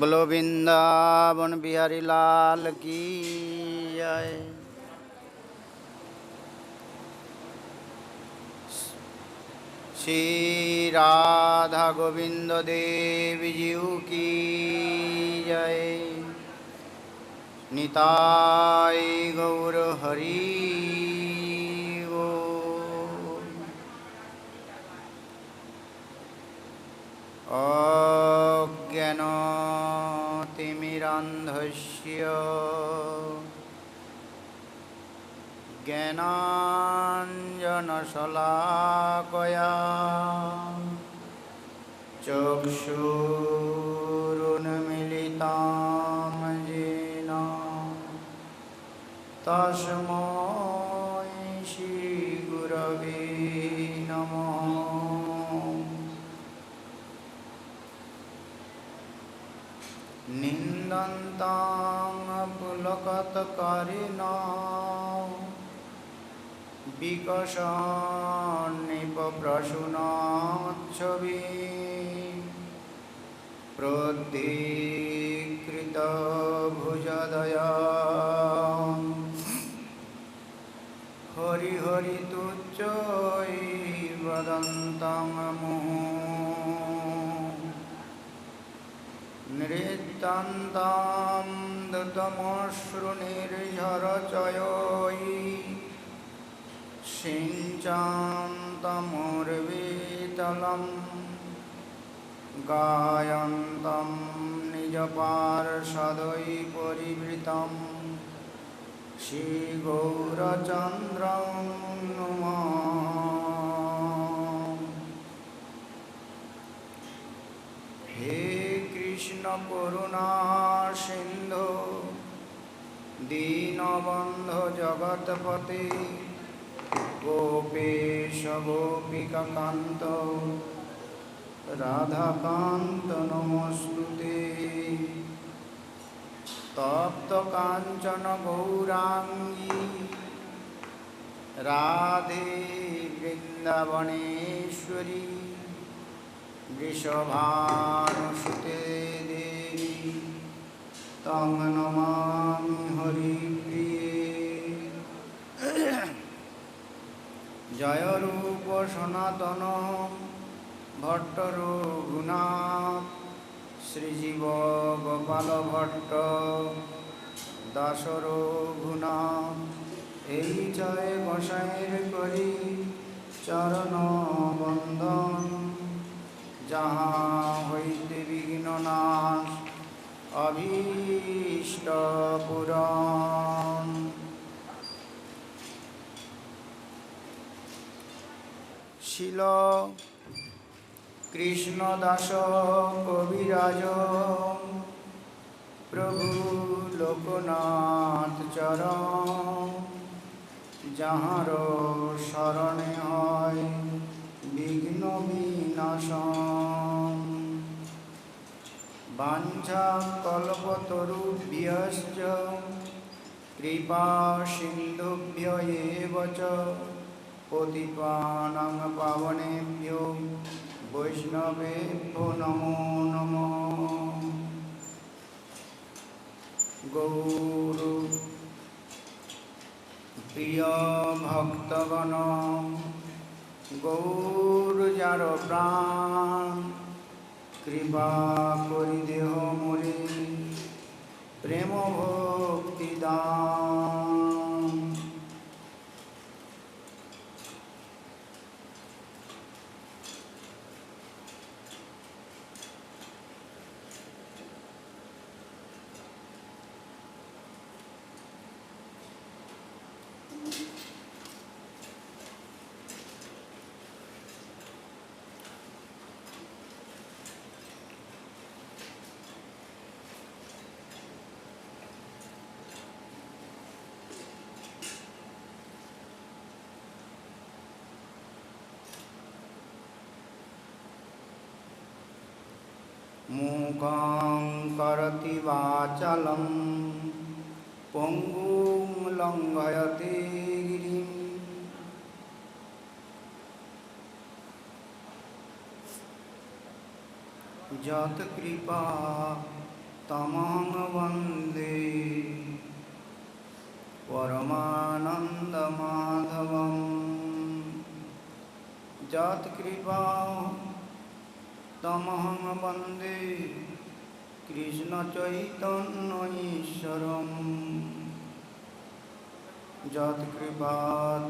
बोलो वृंदावन बिहारी लाल की जय। श्री राधा गोविंद देव जीव की जय। निताय गौर हरि अज्ञानतिमिरान्धस्य ज्ञानाञ्जनशलाकया चक्षुरुन्मीलितं येन तस्मै श्रीगुरवे नमः। निन्दन्तां पुलकतकारिणां विकसन्निपप्रसूनाच्छविं प्रोद्धीकृतभुजदया हरिहरि तुच्चै वदन्तं नृत्यान्तां दत्तमश्रुनिर्झरचयै सिञ्चान्तमुर्वितलं गायन्तं निजपार्षदै परिवृतं श्रीगौरचन्द्रं नमः। हे कृष्ण करुणा सिंधु दीनबंधु जगतपते गोपेश गोपिकान्त राधाकान्त नमोस्तुते। तप्त कांचन गौरांगी राधे वृंदावनेश्वरी वृषभानुसुते देवी तं नमामि हरिप्रिये। जय रूप सनातन भट्ट रघुनाथ श्रीजीव गोपाल भट्ट दास रघुनाथ এই জয় গোসাইর করি চরণ বন্দন जहाँ হইতে বিঘ্ন নাশ अभीष्ट पुराण। শিল কৃষ্ণদাস কবিরাজ প্রভু লোকনাথ চরণ যাহার শরণে হয় বিঘ্ন বিনাশন। বাঞ্ছা কল্পতরুভ্যশ্চ কৃপা সিন্ধুভ্য এব চ পতিতানাং পাবনেভ্যো বৈষ্ণবেভ্যো নমো নমঃ। গৌর প্রিয় ভক্তগণ গৌর যার প্রাণ কৃপা করি দেহ মোরে প্রেম ভক্তি দান। मूकां करोति वाचालं पङ्गुं लङ्घयते गिरिं যৎ কৃপা तमहं वन्दे परमानन्दमाधवम् यत्कृपा तमहं वन्दे कृष्णचैतन्य ईश्वरम् यत्कृपा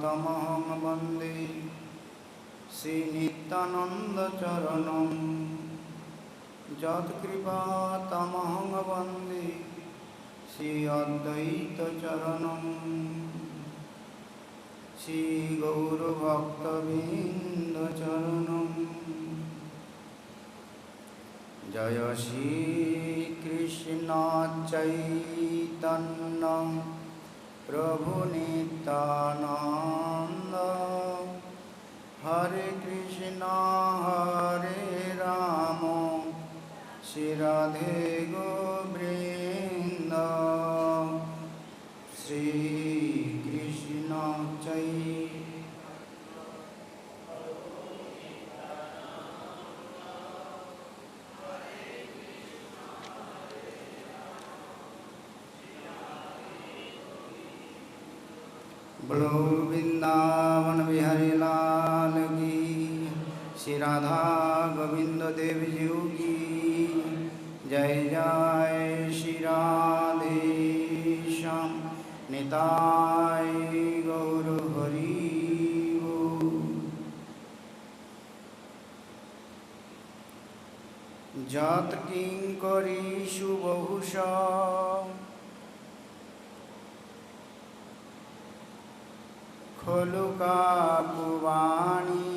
तमहं वन्दे श्रीनित्यानन्दचरणम् यत्कृपा तमहं वन्दे श्री अद्वैतचरणम् श्रीगौरभक्तवृन्दचरणम् जय श्रीकृष्ण चैतन्य प्रभु नित्यानन्द हरे कृष्ण हरे राम श्री राधे गोविंद श्री कृष्ण बोलो वृंदावन बिहारी लाल की श्री राधा गोविंद देव जी की जय जय श्री राधे श्याम निताय गौर हरि जात किंकरीषु बहुशा खलु काकुवाणी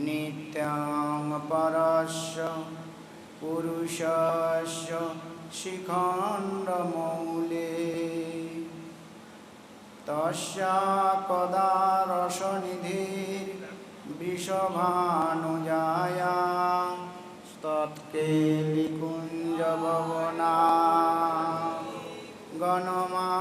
नित्यां परस्य पुरुषस्य शिखण्डमौले तस्या कदा रसनिधिर्वृषभानुजाया तत्केलिकुञ्जभवना गणमार्जनीष्याम्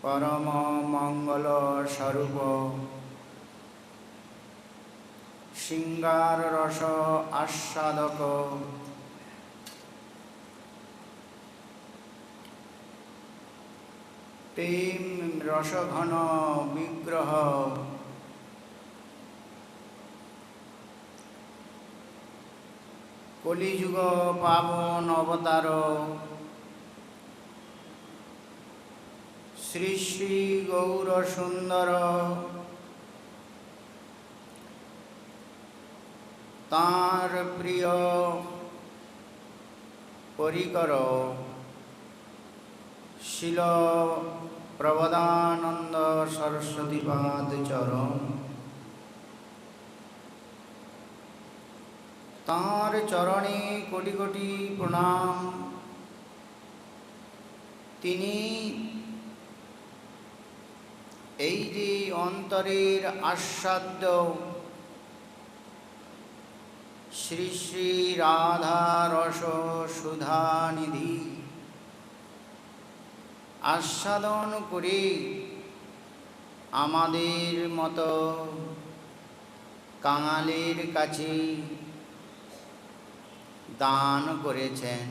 परम मंगल स्वरूप श्रृंगार रस आस्वादक प्रेम रसघन विग्रह कलिजुग पावन अवतार श्री श्री गौर सुंदर तार प्रिय परिकर शिल प्रबोधानंद सरस्वती पाद चरण तार चरणे कोटि कोटि प्रणाम तिनी এই যে অন্তরের আস্বাদ্য শ্রী শ্রী রাধা রস সুধা নিধি আস্বাদন করে আমাদের মতো কাঙালের কাছে দান করেছেন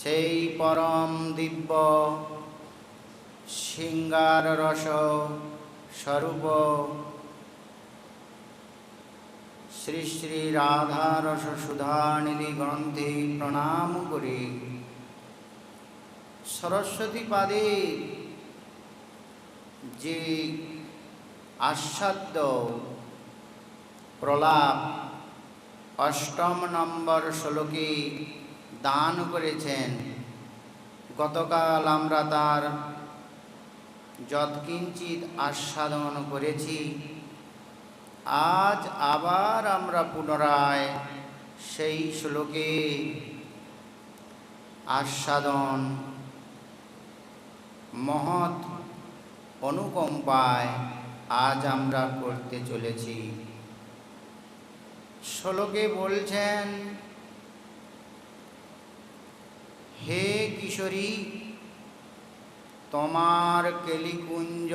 সেই পরম দিব্য श्रृंगार रस स्वरूप श्री श्री राधा रस सुधानिधि ग्रंथे प्रणाम करे सरस्वती पादे जे आस्वाद्य प्रलाप अष्टम नम्बर श्लोके दान करेছেন गतकाल আমরা তার যৎকিঞ্চিত আস্বাদন করেছি আজ আবার আমরা পুনরায় সেই শ্লোকে आस्वादन महत् अनुकम्पाय आज आमरा करते चलेছি। श्लोके बोलছেন, हे किशोरी তোমার কেলিকুঞ্জ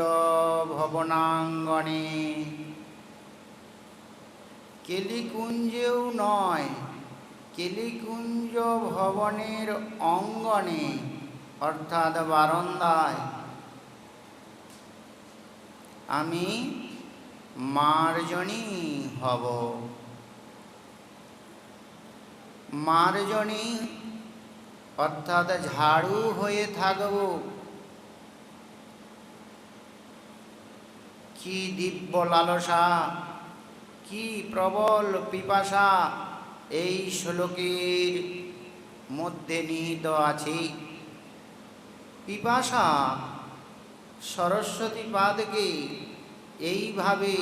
ভবনাঙ্গনে, কেলিকুঞ্জেও নয়, কেলিকুঞ্জ ভবনের অঙ্গনে অর্থাৎ বারান্দায় আমি মার্জনী হব। মার্জনী অর্থাৎ ঝাড়ু হয়ে থাকব। কি দিব্য লালসা, কি প্রবল পিপাসা এই শ্লোকের মধ্যে নিহিত আছে। পিপাসা সরস্বতী পাদকে এইভাবে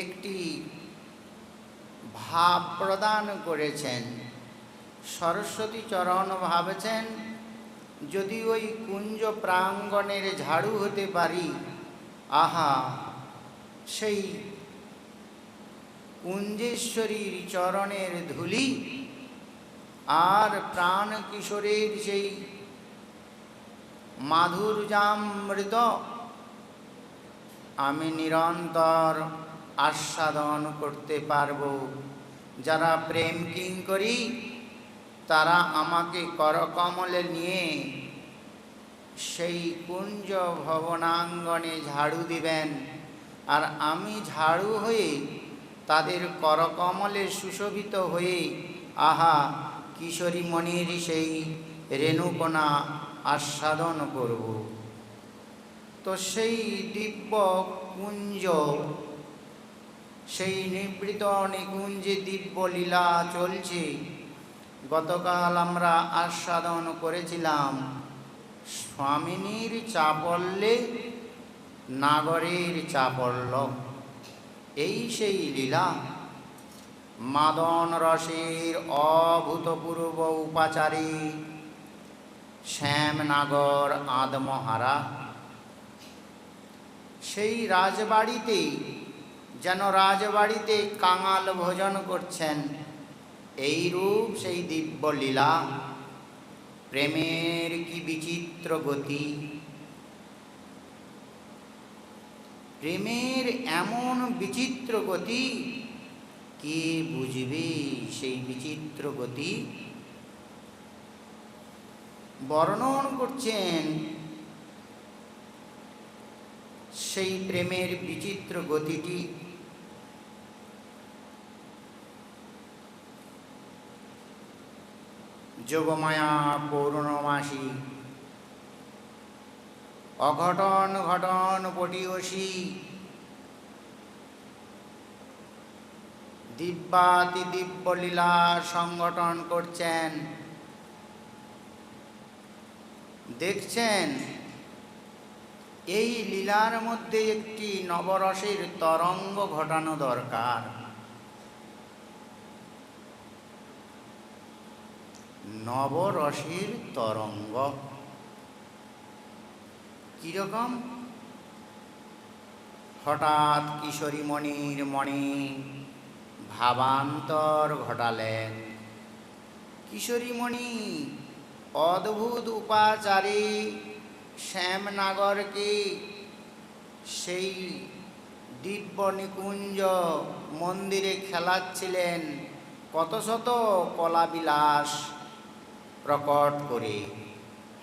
একটি ভাব প্রদান করেছেন। সরস্বতী চরণ ভাবেছেন, যদি ওই কুঞ্জ প্রাঙ্গণের ঝাড়ু হতে পারি, আহা, সেই কুঞ্জেশ্বরীর চরণের ধূলি আর প্রাণ কিশোরের সেই মাধুর্যামৃত আমি নিরন্তর আস্বাদন করতে পারব। যারা প্রেম কিঙ্করী তারা আমাকে করকমলে নিয়ে সেই কুঞ্জ ভবনাঙ্গনে ঝাড়ু দিবেন, আর আমি ঝাড়ু হয়ে তাদের করকমলে সুশোভিত হয়ে আহা কিশোরী মণির সেই রেণুকণা আস্বাদন করব। তো সেই দিব্য কুঞ্জ, সেই নিবৃত নিকুঞ্জে দিব্য লীলা চলছে। গতকাল আমরা আস্বাদন করেছিলাম স্বামিনীর চাপল্যে নাগরের চাপল্য। এই সেই লীলা মাদন রসের অভূতপূর্ব উপাচারে শ্যামনাগর আদমহারা। সেই রাজবাড়িতে যেন রাজবাড়িতে কাঙাল ভোজন করছেন, এই রূপ সেই দিব্য লীলা। প্রেমের কি বিচিত্র গতি, প্রেমের এমন বিচিত্র গতি, কে বুঝবে সেই বিচিত্র গতি? বর্ণন করছেন সেই প্রেমের বিচিত্র গতিটি। যোগমায়া পৌর্ণমাসী, অঘটন ঘটন পটিয়সী, দিব্যাতি দিব্য লীলা সংগঠন করছেন। দেখছেন এই লীলার মধ্যে একটি নবরসের তরঙ্গ ঘটানো দরকার। নবরসের তরঙ্গ কিরকম? হঠাৎ কিশোরী মণির মনে ভাবান্তর ঘটালেন। কিশোরীমণি অদ্ভুত উপাচারে শ্যামনাগরকে সেই দিব্য নিকুঞ্জ মন্দিরে খেলাচ্ছিলেন কত শত কলাবিলাস প্রকট করে।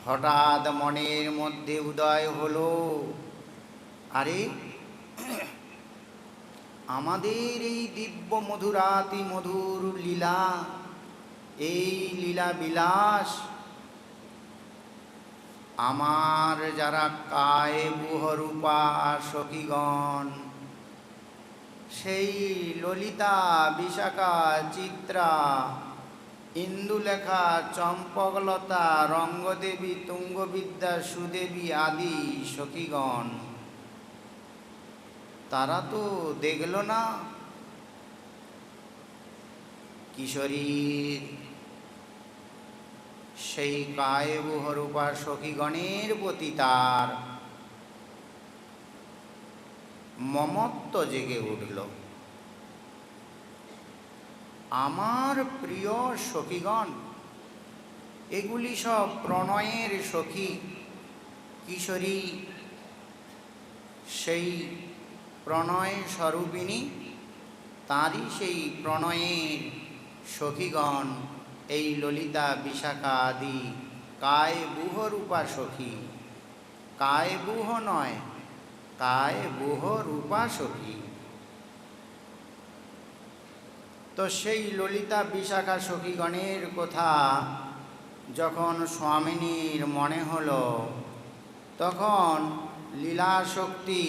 হঠাৎ মনের মধ্যে উদয় হলো, আরে আমাদের এই দিব্য মধুরাতি মধুর লীলা, এই লীলা বিলাস আমার যারা কায়ে বুহরূপা সখীগণ, সেই ললিতা, বিশাখা, চিত্রা, ইন্দুলেখা, চম্পকলতা, রঙ্গদেবী, তুঙ্গবিদ্যা, সুদেবী আদি সখীগণ, তারা তো দেখল না কিশোরীর সেই কায়ে বুহরূপা সখীগণের প্রতি তার মমত্ব জেগে উঠল। আমার প্রিয় সখীগণ, এগুলি সব প্রণয়ের সখী, কিশোরী সেই প্রণয় স্বরূপিণী, তাঁরই সেই প্রণয়ের সখীগণ এই ললিতা বিশাখা আদি কায় বুহ রূপা সখী। কায় বুহ নয়, কায় বুহ রূপা সখী। তো সেই ললিতা বিশাখা সখীগণের কথা যখন স্বামিনীর মনে হলো, তখন লীলাশক্তি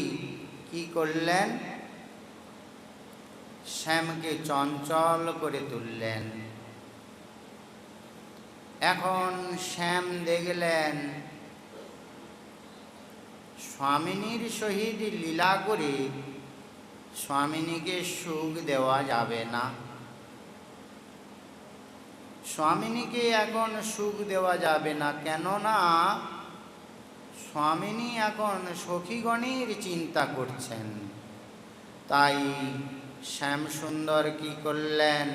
কি করলেন? শ্যামকে চঞ্চল করে তুললেন। এখন শ্যাম দেখলেন স্বামিনীর সহিত লীলা করে স্বামিনীকে সুখ দেওয়া যাবে না। স্বামিনীকে এখন সুখ দেওয়া যাবে না, কেননা স্বামিনী এখন সখীগণের চিন্তা করছেন। তাই শ্যামসুন্দর কি করলেন?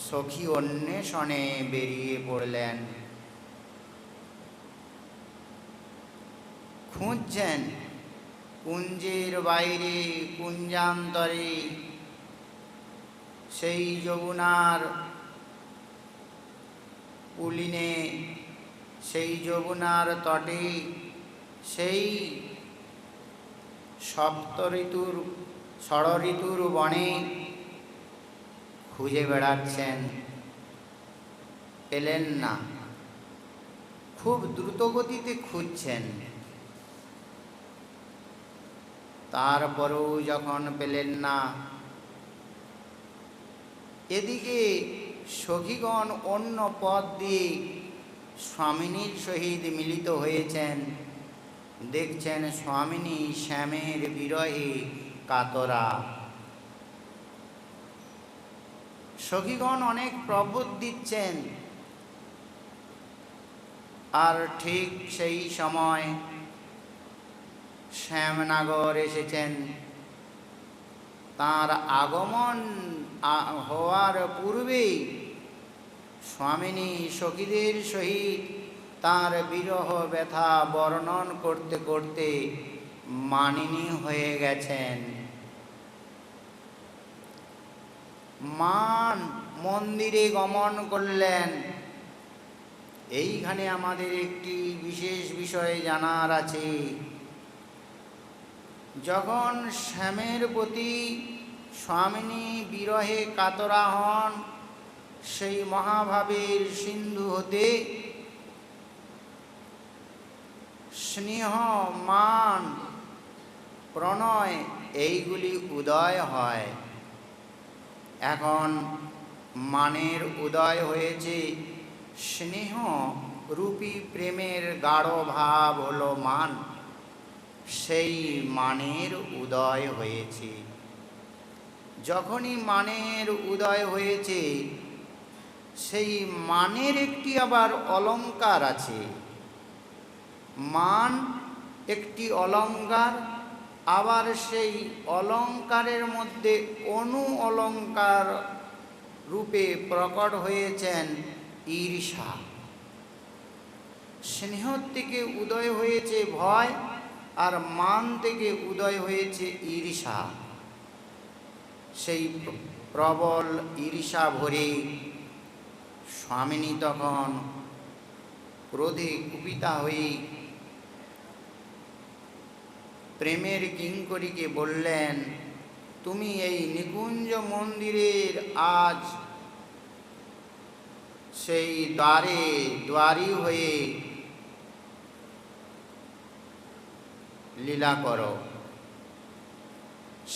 সখী অন্বেষণে বেরিয়ে পড়লেন। খুঁজছেন কুঞ্জের বাইরে, কুঞ্জান্তরে, সেই যমুনার পুলিনে, সেই যমুনার তটে, সেই সপ্তঋতুর ষড়ঋতুর বনে খুঁজে বেড়াচ্ছেন, পেলেন না। খুব দ্রুতগতিতে খুঁজছেন, তারপরেও যখন পেলেন না, এদিকে সখীগণ অন্য পথ দিয়ে স্বামিনীর সহিত মিলিত হয়েছেন। দেখছেন স্বামিনী শ্যামের বিরহে কাতরা। সখীগণ অনেক প্রবোধ দিচ্ছেন, আর ঠিক সেই সময় শ্যামনগর এসেছেন। তাঁর আগমন হওয়ার পূর্বেই স্বামিনী সখীদের সহিত তাঁর বিরহ ব্যথা বর্ণন করতে করতে মানিনী হয়ে গেছেন। মান মন্দিরে গমন করলেন। এইখানে আমাদের একটি বিশেষ বিষয় জানার আছে। যখন শ্যামের প্রতি স্বামিনী বিরহে কাতরা হন, সেই মহাভাবের সিন্ধু হতে স্নেহ, মান, প্রণয় এইগুলি উদয় হয়। এখন মানের উদয় হয়েছে, স্নেহ রূপী প্রেমের গাঢ় ভাব হলো মান। সেই মানের উদয় হয়েছে। যখনই মানের উদয় হয়েছে, সেই মানের একটি আবার অলংকার আছে। মান একটি অলংকার, আবার সেই অলংকারের মধ্যে অনু অলংকার রূপে প্রকট হয়েছেন ঈর্ষা। স্নেহ থেকে উদয় হয়েছে ভয়, আর মান থেকে উদয় হয়েছে ঈর্ষা। সেই প্রবল ঈর্ষা ভরে স্বামিনী তখন ক্রোধে কুপিতা হয়ে প্রেমের কিঙ্করীকে বললেন, তুমি এই নিকুঞ্জ মন্দিরের আজ সেই দ্বারী হয়ে লীলা করো।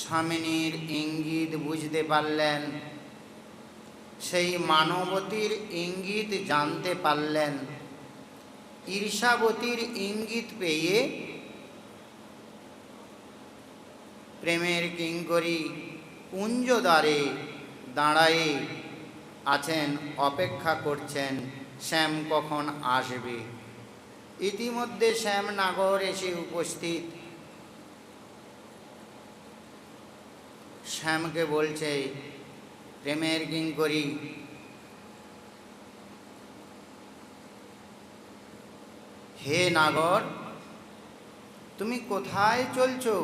স্বামিনীর ইঙ্গিত বুঝতে পারলেন, সেই মানবতীর ইঙ্গিত জানতে পারলেন। ঈর্ষাবতীর ইঙ্গিত পেয়ে প্রেমের কিঙ্করী কুঞ্জদ্বারে দাঁড়ায়ে আছেন, অপেক্ষা করছেন শ্যাম কখন আসবে। ইতিমধ্যে শ্যামনগর এসে উপস্থিত। শ্যামকে বলছে প্রেমের কিঙ্করী, হে নাগর, তুমি কোথায় চলছো?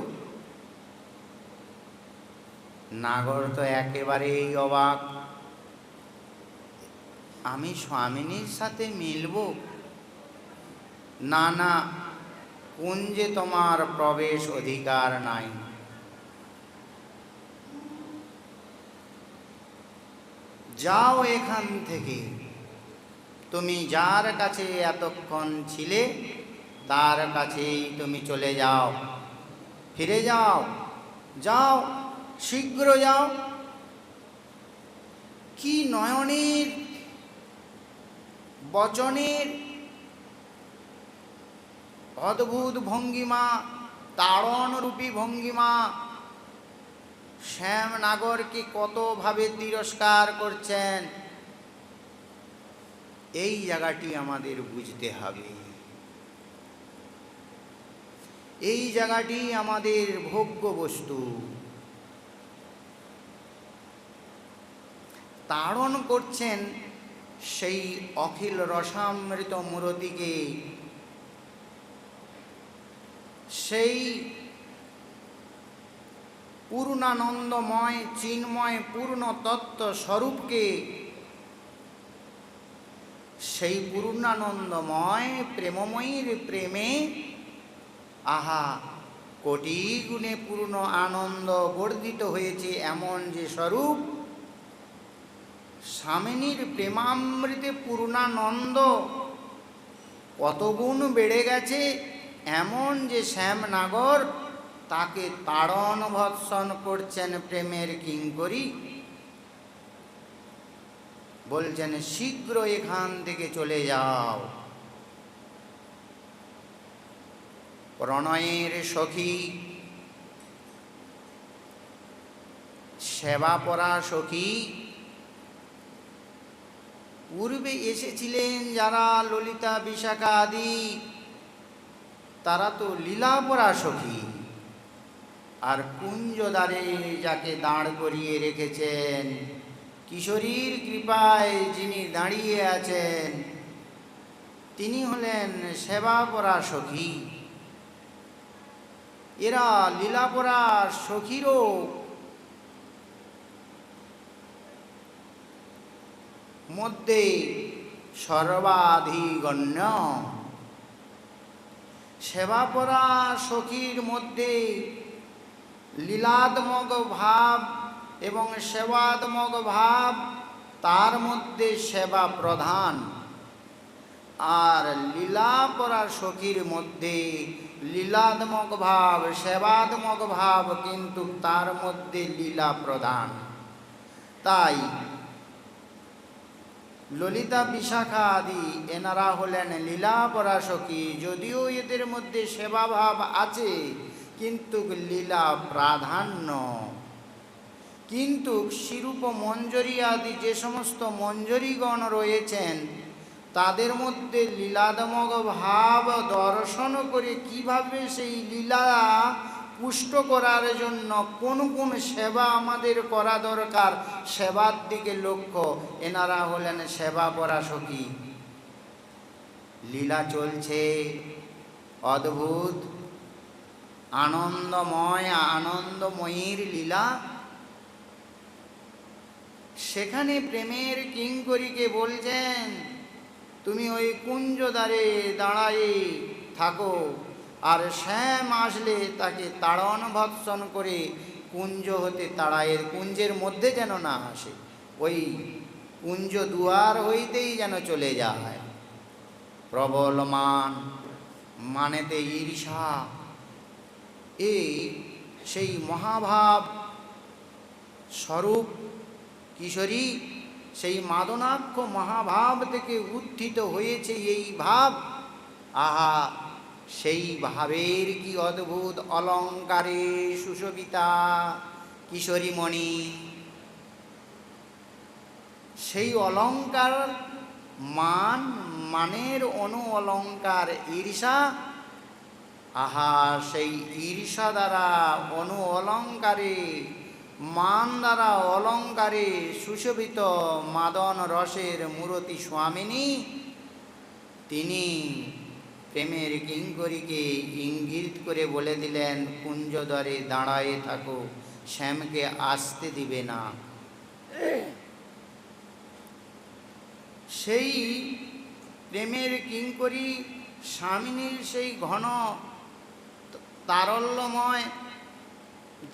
নাগর তো একেবারেই অবাক। আমি স্বামিনীর সাথে মিলব? না না, কুঞ্জে তোমার প্রবেশ অধিকার নাই। যাও এখান থেকে। তুমি যার কাছে এতক্ষণ ছিলে তার কাছেই তুমি চলে যাও। ফিরে যাও, যাও, শীঘ্র যাও। কি নয়নের, বচনের অদ্ভুত ভঙ্গিমা, তাড়নরূপী ভঙ্গিমা! শ্যাম নাগরকে কতভাবে তিরস্কার করছেন, এই জায়গাটি আমাদের বুঝতে হবে। এই জায়গাটি আমাদের ভোগ্য বস্তু। তাড়ন করছেন সেই অখিল রসামৃত মূরতিকে, সেই পূর্ণানন্দময় চিন্ময় পূর্ণ তত্ত্ব স্বরূপকে, সেই পূর্ণানন্দময় প্রেমময়ীর প্রেমে আহা কোটি গুণে পূর্ণ আনন্দ বর্ধিত হয়েছে এমন যে স্বরূপ, স্বামিনীর প্রেমামৃতে পূর্ণানন্দ কত গুণ বেড়ে গেছে এমন যে শ্যাম নাগর তাকে তাড়ন ভৎসন করছেন প্রেমের কিঙ্করী। বলছেন শীঘ্র এখান থেকে চলে যাও। প্রণয়ের সখী, সেবা পরা সখী, পূর্বে এসেছিলেন যারা ললিতা বিশাখা আদি, তারা তো লীলাপরা সখী। আর কুঞ্জদ্বারে যাকে দাঁড় করিয়ে রেখেছেন, কিশোরীর কৃপায় যিনি দাঁড়িয়ে আছেন, তিনি হলেন সেবাপরা সখী। এরা লীলাপরা সখীরও মধ্যে সর্বাধিগণ্য। সেবাপরা সখীর মধ্যে লীলাত্মক ভাব এবং সেবাত্মক ভাব, তার মধ্যে সেবা প্রধান। আর লীলাপরা সখীর মধ্যে লীলাত্মক ভাব সেবাত্মক ভাব, কিন্তু তার মধ্যে লীলা প্রধান। তাই ললিতা বিশাখা আদি এনারা হলেন লীলাপরা সখী। যদিও এদের মধ্যে সেবাভাব আছে, কিন্তু লীলা প্রাধান্য। কিন্তু শিরূপ মঞ্জরী আদি যে সমস্ত মঞ্জরীগণ রয়েছেন, তাদের মধ্যে লীলাত্মক ভাব দর্শন করে কিভাবে সেই লীলা পুষ্ট করার জন্য কোন কোন সেবা আমাদের করা দরকার, সেবার দিকে লক্ষ্য। এনারা হলেন সেবাপরা সখী। লীলা চলছে অদ্ভুত আনন্দময়, আনন্দময়ীর লীলা। সেখানে প্রেমের কিঙ্করীকে বলছেন, তুমি ওই কুঞ্জদ্বারে দাঁড়ায়ে থাকো, আর শ্যাম আসলে তাকে তাড়ন ভৎসন করে কুঞ্জ হতে তাড়ায়, কুঞ্জের মধ্যে যেন না আসে, ওই কুঞ্জ দুয়ার হইতেই যেন চলে যায়। প্রবল মান, মানেতে ঈর্ষা, এই সেই মহাভাব স্বরূপ কিশোরী, সেই মাদনাক্ষ মহাভাব থেকে উত্থিত হয়েছে এই ভাব। আহা, সেই ভাবের কি অদ্ভুত অলঙ্কারে সুশোভিতা কিশোরীমণি! সেই অলঙ্কার মান, মানের অনু অলঙ্কার ঈর্ষা। আহা, সেই ঈর্ষা দ্বারা অনু অলঙ্কারে, মান দ্বারা অলঙ্কারে সুশোভিত মাদন রসের মূরতি স্বামিনী, তিনি প্রেমের কিঙ্করীকে ইঙ্গিত করে বলে দিলেন, কুঞ্জদ্বারে দাঁড়ায়ে থাকো, শ্যামকে আসতে দিবে না। সেই প্রেমের কিঙ্করী স্বামিনীর সেই ঘন তারল্যময়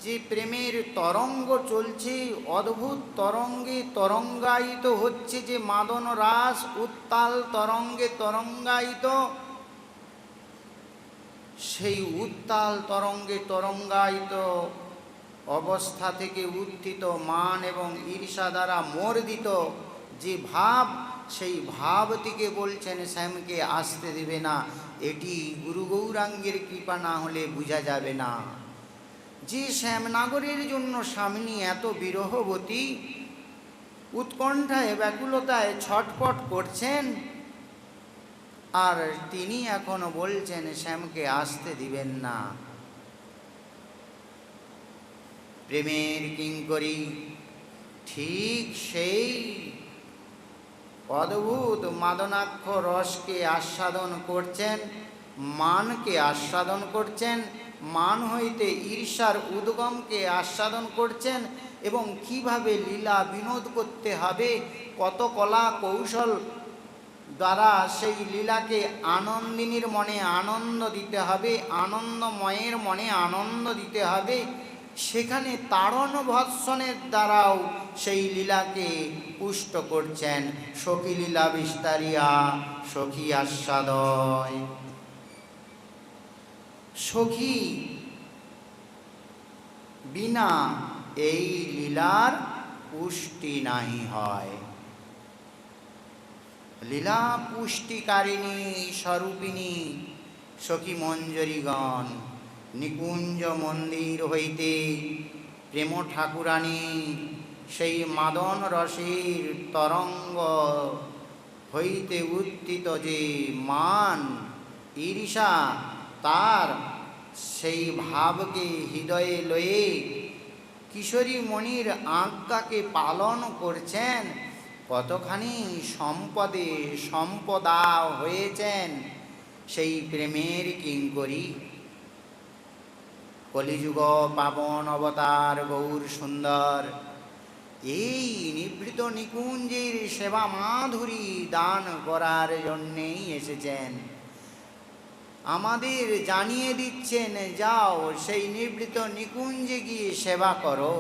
যে প্রেমের তরঙ্গ চলছে, অদ্ভুত তরঙ্গে তরঙ্গায়িত হচ্ছে, যে মাদন রাস উত্তাল তরঙ্গে তরঙ্গায়িত, সেই উত্তাল তরঙ্গে তরঙ্গায়িত অবস্থা থেকে উত্থিত মান এবং ঈর্ষা দ্বারা মর্দিত যে ভাব, সেই ভাবটিকে বলছেন শ্যামকে আসতে দেবে না। এটি গুরু গৌরাঙ্গের কৃপা না হলে বোঝা যাবে না যে শ্যামনগরের জন্য স্বামিনী এত বিরহবতী, উৎকণ্ঠায় ব্যাকুলতায় ছটফট করছেন, আর তিনি এখনো বলছেন শ্যামকে আসতে দিবেন না। প্রেমের কিঙ্করী ঠিক সেই অদ্ভুত মাদনাক্ষ রসকে আস্বাদন করছেন, মানকে আস্বাদন করছেন, মান হইতে ঈর্ষার উদ্গমকে আস্বাদন করছেন, এবং কিভাবে লীলা বিনোদ করতে হবে, কত কলা কৌশল দ্বারা সেই লীলাকে আনন্দিনীর মনে আনন্দ দিতে হবে, আনন্দময়ের মনে আনন্দ দিতে হবে, সেখানে তাড়ন ভৎসনের দ্বারাও সেই লীলাকে পুষ্ট করছেন। সখী লীলা বিস্তারিয়া সখী আস্বাদয়। সখী বিনা এই লীলার পুষ্টি নাহি হয়। লীলা পুষ্টিকারিণী স্বরূপিণী সখী মঞ্জরীগণ নিকুঞ্জ মন্দির হইতে প্রেম ঠাকুরানী সেই মাদন রসের তরঙ্গ হইতে উত্থিত যে মান ঈর্ষা, তার সেই ভাবকে হৃদয়ে লয়ে কিশোরী মণির আজ্ঞাকে পালন করছেন। কতখানি সম্পদে সম্পদা হয়েছেন সেই প্রেমের কিঙ্করী। কলিযুগ পাবন অবতার গৌর সুন্দর এই নিভৃত নিকুঞ্জের সেবা মাধুরী দান করার জন্যেই এসেছেন। আমাদের জানিয়ে দিচ্ছেন, যাও সেই নিভৃত নিকুঞ্জে গিয়ে সেবা করো।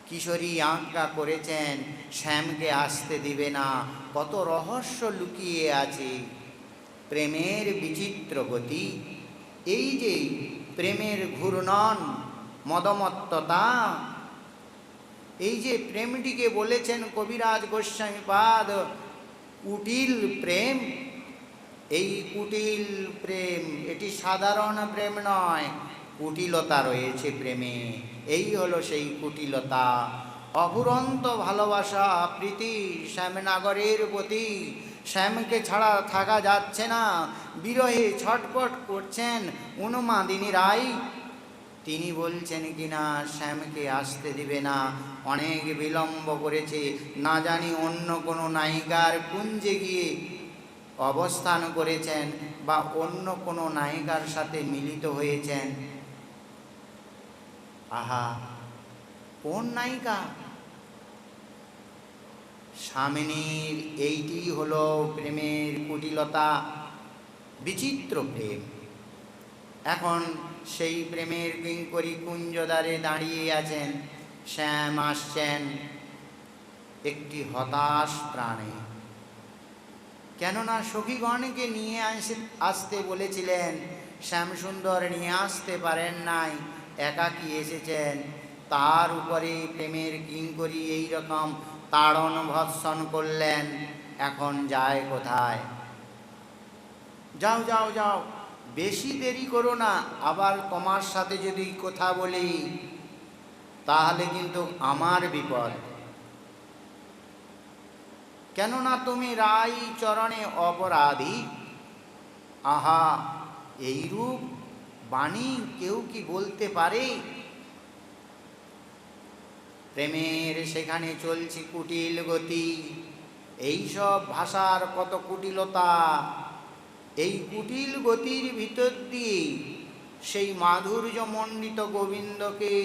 কিশোরী আজ্ঞা করেছেন, শ্যামকে আসতে দিবে না। কত রহস্য লুকিয়ে আছে প্রেমের বিচিত্র গতি। এই যে প্রেমের ঘূর্ণন, মদমত্ততা, এই যে প্রেমটিকে বলেছেন কবিরাজ গোস্বামীপাদ কুটিল প্রেম। এই কুটিল প্রেম, এটি সাধারণ প্রেম নয়, কুটিলতা রয়েছে প্রেমে। এই হলো সেই কুটিলতা। অফুরন্ত ভালোবাসা প্রীতি শ্যামনগরের প্রতি। শ্যামকে ছাড়া থাকা যাচ্ছে না, বিরহে ছটফট করছেন উন্মাদিনী রাই। তিনি বলছেন কিনা শ্যামকে আসতে দিবে না, অনেক বিলম্ব করেছে, না জানি অন্য কোনো নায়িকার কুঞ্জে গিয়ে অবস্থান করেছেন বা অন্য কোনো নায়িকার সাথে মিলিত হয়েছেন। আহা, কোন নায়িকা? স্বামিনীর এইটি হলো প্রেমের কুটিলতা, বিচিত্র প্রেম। এখন সেই প্রেমের কিঙ্করী কুঞ্জদ্বারে দাঁড়িয়ে আছেন। শ্যাম আসছেন একটি হতাশ প্রাণে, কেননা সখীগণকে নিয়ে আসতে বলেছিলেন, শ্যামসুন্দর নিয়ে আসতে পারেন নাই, একাকী এসেছেন। তার উপরে প্রেমের কিঙ্করী এইরকম তাড়ন ভৎসন করলেন। এখন যায় কোথায়? যাও যাও যাও, বেশি দেরি করো না। আবার তোমার সাথে যদি কথা বলি তাহলে কিন্তু আমার বিপদ, কেননা তুমি রাই চরণে অপরাধী। আহা, এইরূপ বাণী কেউ কি বলতে পারে? প্রেমের সেখানে চলছে কুটিল গতি। এইসব ভাষার কত কুটিলতা, এই কুটিল গতির ভিতর দিয়ে সেই মাধুর্যমণ্ডিত গোবিন্দকে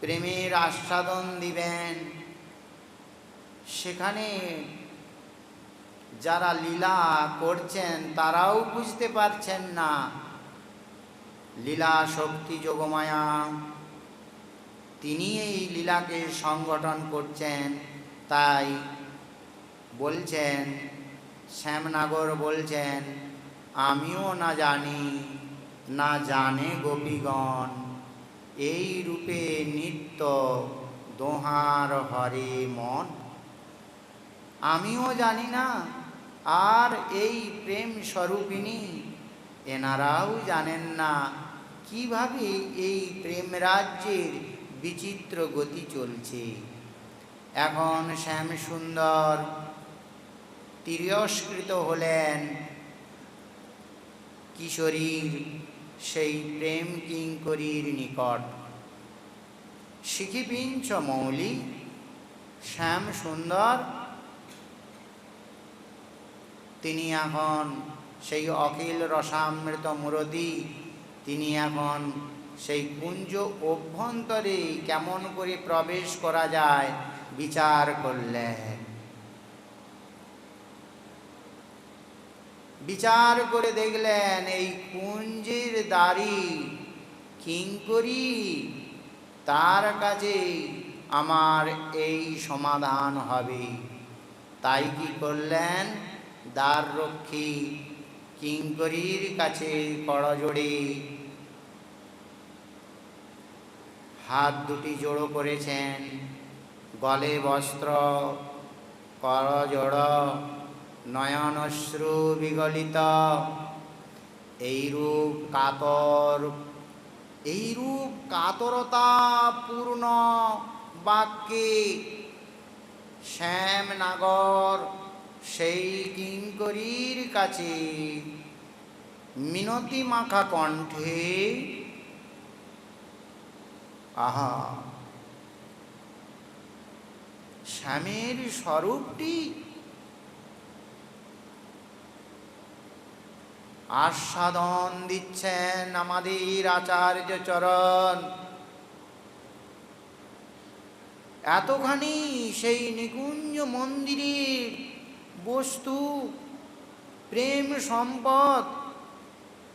প্রেমের আস্বাদন দিবেন। সেখানে যারা লীলা করছেন তারাও বুঝতে পারছেন না লীলা শক্তি যোগমায়া, তিনি এই লীলাকে সংগঠন করছেন। তাই বলছেন, শ্যামনগর বলছেন, আমিও না জানি না জানে গোপীগণ, এই রূপে নিত্য দোহার হরে মন। আমিও জানি না, আর এই প্রেম স্বরূপিণী এনারাও জানেন না কিভাবে এই প্রেম রাজ্যের বিচিত্র গতি চলছে। এখন শ্যামসুন্দর তিরস্কৃত হলেন কিশোরীর সেই প্রেম কিঙ্করীর নিকট। শিখিপিঞ্চ মৌলি শ্যামসুন্দর তিনি এখন সেই অখিল রসামৃত মুরতি, তিনি এখন সেই কুঞ্জ অভ্যন্তরে কেমন করে প্রবেশ করা যায় বিচার করলেন। বিচার করে দেখলেন এই কুঞ্জের দ্বারী কিঙ্করী, তার কাছে আমার এই সমাধান হবে। তাই কি করলেন, দ্বাররক্ষী কিঙ্করীর কাছে করজোড়ে হাত দুটি জোড়ো করেছেন, গলে বস্ত্র, করজোড়, নয়নশ্রু বিগলিত, এইরূপ কাতরতাপূর্ণ বাক্যে শ্যামনগর সেই কিঙ্করীর কাছে মিনতি মাখা কণ্ঠে, আহা, শ্যামের স্বরূপটি আস্বাদন দিচ্ছেন আমাদের আচার্য চরণ। এতখানি সেই নিকুঞ্জ মন্দিরের বস্তু, প্রেম সম্পদ,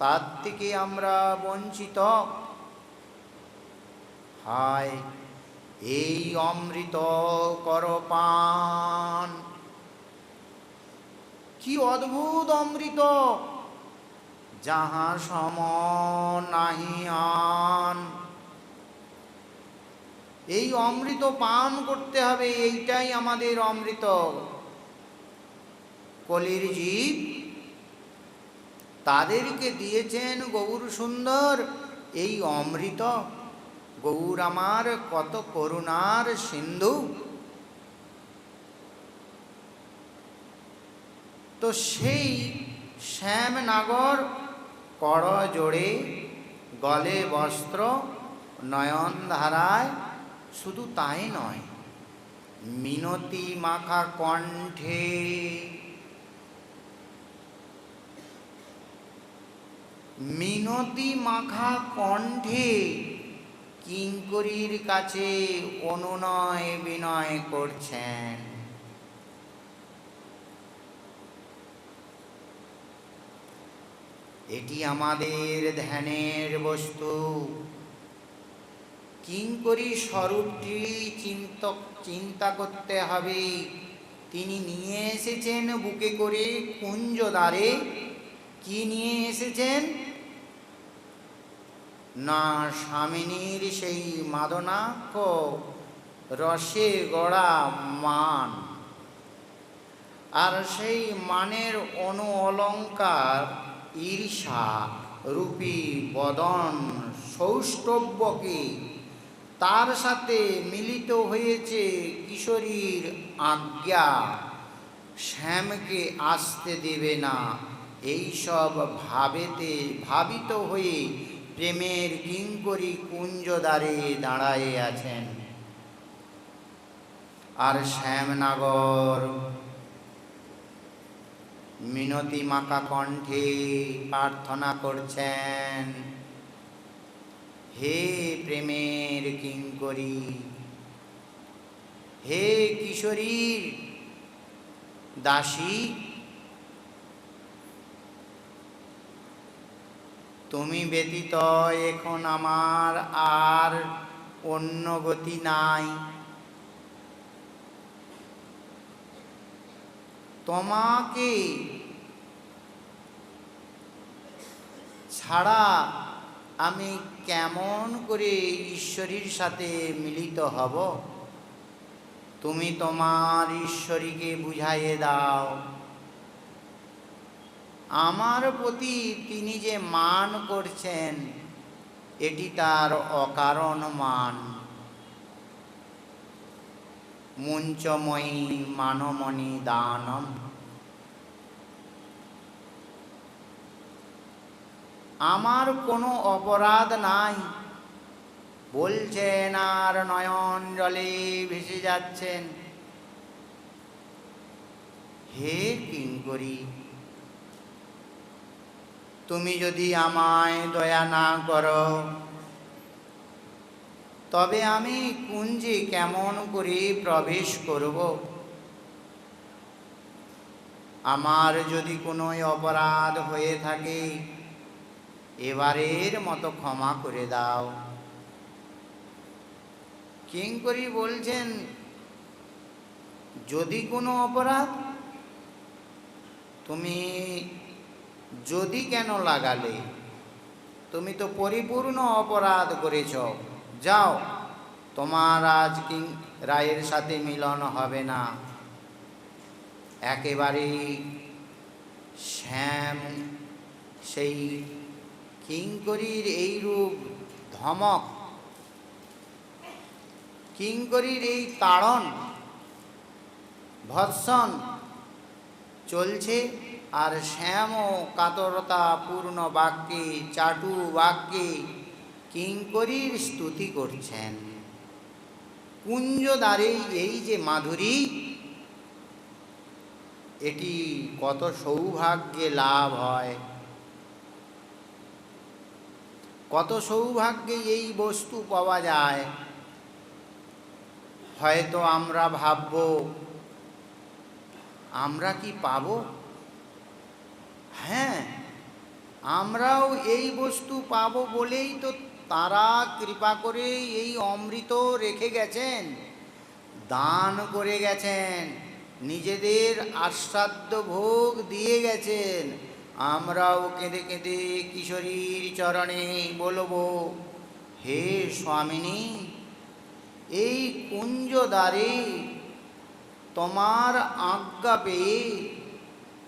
তার থেকে আমরা বঞ্চিত। হায়, এই অমৃত কর পান, কি অদ্ভুত অমৃত, যাহা সম নাহি আন। এই অমৃত পান করতে হবে, এইটাই আমাদের অমৃত। কলির জীব তাদেরকে দিয়েছেন গৌর সুন্দর এই অমৃত। গৌর আমার কত করুণার সিন্ধু। তো সেই শ্যামনগর করজোড়ে, গলে বস্ত্র, নয়ন ধারায়, শুধু তাই নয়, মিনতি মাখা কণ্ঠে, মিনতি মাখা কণ্ঠে কিঙ্করীর কাছে অনুনয় বিনয় করছেন। এটি আমাদের ধ্যানের বস্তু। কিঙ্করী স্বরূপটি চিন্তা করতে হবে। তিনি নিয়ে এসেছেন বুকে করে কুঞ্জদ্বারে। কি নিয়ে এসেছেন না, স্বামিনীর সেই মাদনাক্ষ রসে গড়া মান, আর সেই মানের অনু অলঙ্কার ঈর্ষা রূপী বদন সৌষ্ঠব্যকে, তার সাথে মিলিত হয়েছে কিশোরীর আজ্ঞা, শ্যামকে আসতে দেবে না। এইসব ভাবিত হয়ে প্রেমের কিঙ্করী কুঞ্জদ্বারে দাঁড়ায়ে আছেন। আর শ্যামনগর মিনতি মাখা কণ্ঠে প্রার্থনা করছেন, হে প্রেমের কিঙ্করী, হে কিশোরীর দাসী, তুমি ব্যতীত এখন আমার আর অন্য গতি নাই। তোমাকে ছাড়া আমি কেমন করে ঈশ্বরীর সাথে মিলিত হব? তুমি তোমার ঈশ্বরীকে বুঝাইয়ে দাও, আমার প্রতি তিনি যে মান করছেন এটি তার অকারণ মান। মুঞ্চময়ী মানমণি দানম। আমার কোনো অপরাধ নাই বলছেন, আর নয়ন জলে ভেসে যাচ্ছেন। হে কিঙ্করী, তুমি যদি আমায় দয়া না করো তবে আমি কুঞ্জে কেমন করে প্রবেশ করব? আমার যদি কোনো অপরাধ হয়ে থাকে এবারের মতো ক্ষমা করে দাও। কিঙ্করী বলছেন, যদি কোনো অপরাধ? তুমি যদি কেন লাগালে? তুমি তো পরিপূর্ণ অপরাধ করেছ। যাও, তোমার আজ রায়ের সাথে মিলন হবে না। একেবারে শ্যাম সেই কিঙ্করীর এইরূপ ধমক, কিঙ্করীর এই তাড়ন ভৎসন চলছে, আর শ্যামও কাতরতাপূর্ণ বাক্যে, চাটু বাক্যে কিঙ্করীর স্তুতি করছেন। কুঞ্জদ্বারে এই যে মাধুরী, এটি কত সৌভাগ্যে লাভ হয়, কত সৌভাগ্যে এই বস্তু পাওয়া যায়। হয়তো আমরা ভাবব আমরা কি পাব? হ্যাঁ, আমরাও এই বস্তু পাব বলেই তো তারা কৃপা করে এই অমৃত রেখে গেছেন, দান করে গেছেন, নিজেদের আস্বাদ্য ভোগ দিয়ে গেছেন। আমরাও কেঁদে কেঁদে কিশোরীর চরণে বলবো, হে স্বামিনী, এই কুঞ্জদ্বারে তোমার আজ্ঞা পেয়ে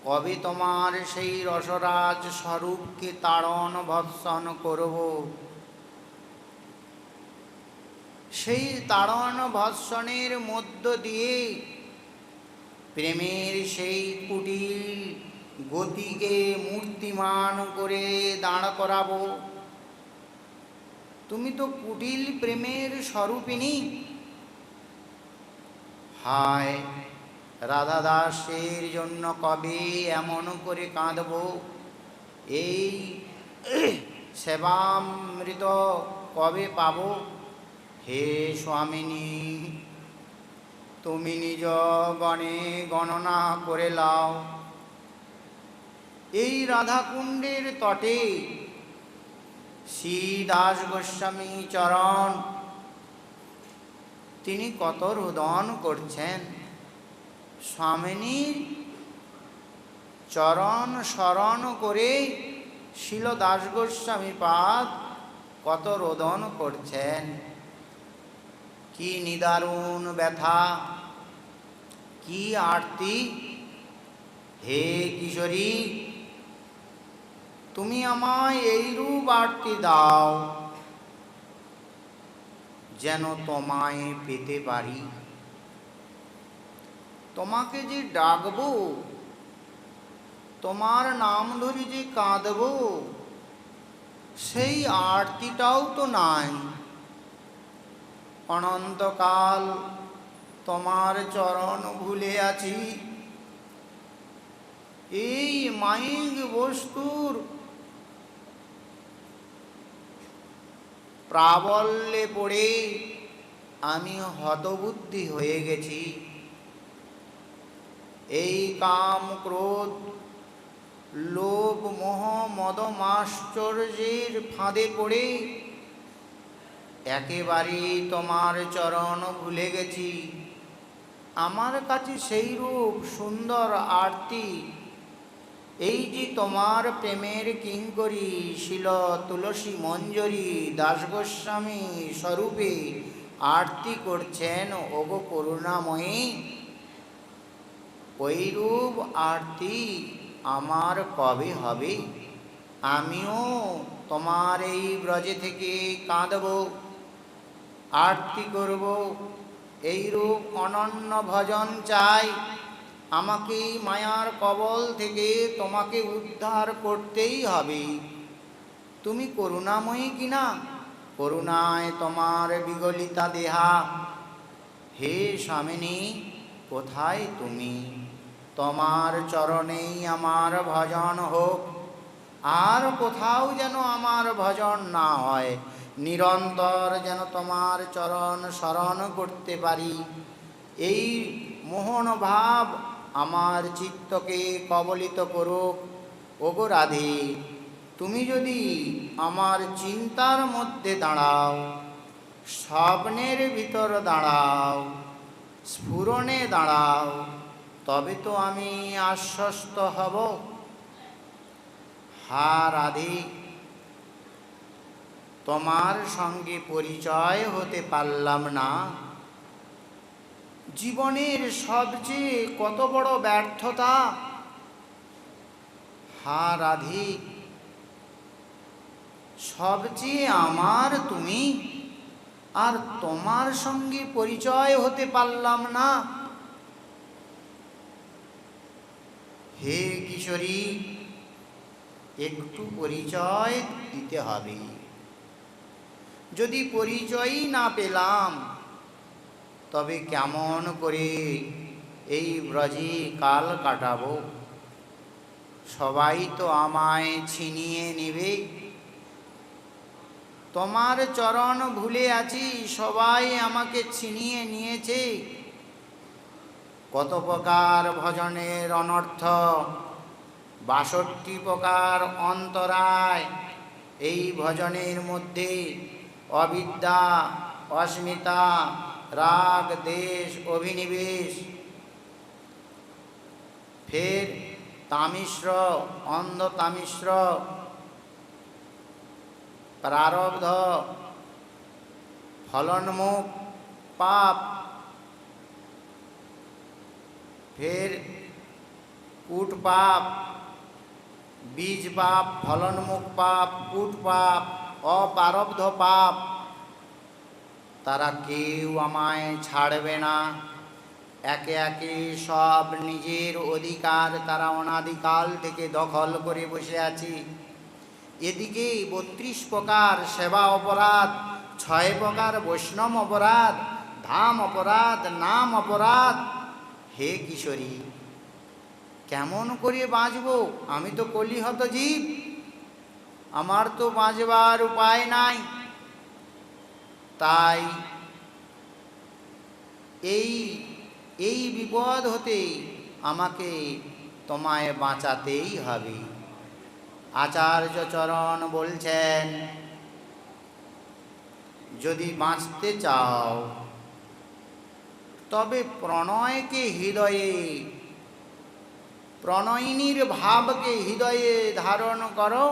কবে তোমার সেই রসরাজ স্বরূপকে তাড়ন ভৎসন করব? সেই তাড়ন ভৎসনের মধ্য দিয়ে প্রেমের সেই কুটিল গতিকে মূর্তিমান করে দাঁড় করাবো। তুমি তো কুটিল প্রেমের স্বরূপিণী। হায়, রাধা দাসের জন্য কবে এমন করে কাঁদব? এই সেবামৃত কবে পাব? হে স্বামিনী, তুমি নিজ গণে গণনা করে লাও। এই রাধাকুণ্ডের তটে শ্রী দাস গোস্বামী চরণ তিনি কত রোদন করছেন। স্বামিনীর চরণ শরণ করে শিল দাস গোস্বামী পাদ কত রোদন করছেন। কি নিদারুণ ব্যথা, কি আরতি! হে কিশোরী, তুমি আমায় এইরূপ আরতি দাও যেন তোমায় পেতে পারি। তোমাকে যে ডাকবো, তোমার নাম ধরে যে কাঁদব, সেই আরতিটাও তো নাই। অনন্তকাল তোমার চরণ ভুলে আছি, এই মায়িক বস্তুর প্রাবল্যে পড়ে আমি হতবুদ্ধি হয়ে গেছি। এই কাম ক্রোধ লোভ মোহ মদ মাশ্চর্যের ফাঁদে পড়ে একেবারেই তোমার চরণ ভুলে গেছি। আমার কাছে সেই রূপ সুন্দর আরতি, এই যে তোমার প্রেমের কিঙ্করী শিল তুলসী মঞ্জরী দাসগোস্বামী স্বরূপে আরতি করছেন ওগো করুণাময়ী, ওই রূপ আরতি আমার কবে হবে? আমিও তোমার এই ব্রজে থেকে কাঁদব, আরতি করব। এই রূপ অনন্য ভজন চাই। আমাকে মায়ার কবল থেকে তোমাকে উদ্ধার করতেই হবে। তুমি করুণাময়ী কিনা? করুণায় তোমার বিগলিতা দেহা। হে স্বামিনী, কোথায় তুমি? তোমার চরণেই আমার ভজন হোক, আর কোথাও যেন আমার ভজন না হয়। নিরন্তর যেন তোমার চরণ স্মরণ করতে পারি। এই মোহন ভাব আমার চিত্তকে কবলিত করুক। ওগো রাধে, তুমি যদি আমার চিন্তার মধ্যে দাঁড়াও, স্বপ্নের ভিতর দাঁড়াও, স্ফুরণে দাঁড়াও, তবে তো আমি আশ্বস্ত হব। হা রাধে, তোমার সঙ্গে পরিচয় হতে পারলাম না। জীবনের সবচেয়ে কত বড় ব্যর্থতা। হা রাধে, সবচেয়ে আমার তুমি, আর তোমার সঙ্গে পরিচয় হতে পারলাম না। হে কিশোরী, একটু পরিচয় দিতে হবে। যদি পরিচয়ই না পেলাম, তবে কেমন করে এই ব্রজে কাল কাটাবো? সবাই তো আমায় ছিনিয়ে নেবে। তোমার চরণ ভুলে আছি, সবাই আমাকে ছিনিয়ে নিয়েছে। কত প্রকার ভজনের অনর্থ, ৬২ প্রকার অন্তরায় এই ভজনের মধ্যে। অবিদ্যা, অস্মিতা, রাগ, দেশ, অভিনিবেশ, ফের তামিশ্র, অন্ধ তামিশ্র, প্রারব্ধ, ফলনমুখ পাপ, ফের কূট পাপ, বীজ পাপ, ফলনমুখ পাপ, কূট পাপ, অপ্রারব্ধ পাপ। তারা কেউ আমায় ছাড়বে না। একে একে সব নিজের অধিকার তারা অনাদিকাল থেকে দখল করে বসে আছে। এদিকে ৩২ প্রকার সেবা অপরাধ, ৬ প্রকার বৈষ্ণব অপরাধ, ধাম অপরাধ, নাম অপরাধ। হে কিশোরী, কেমন করে বাঁচব? আমি তো কলিহত জীব, আমার তো বাঁচবার উপায় নাই। তাই এই বিপদ হতে আমাকে তোমায় বাঁচাতেই হবে। আচার্য চরণ বলছেন, যদি বাঁচতে চাও তবে প্রণয়কে হৃদয়ে, প্রণয়িনীর ভাবকে হৃদয়ে ধারণ করো।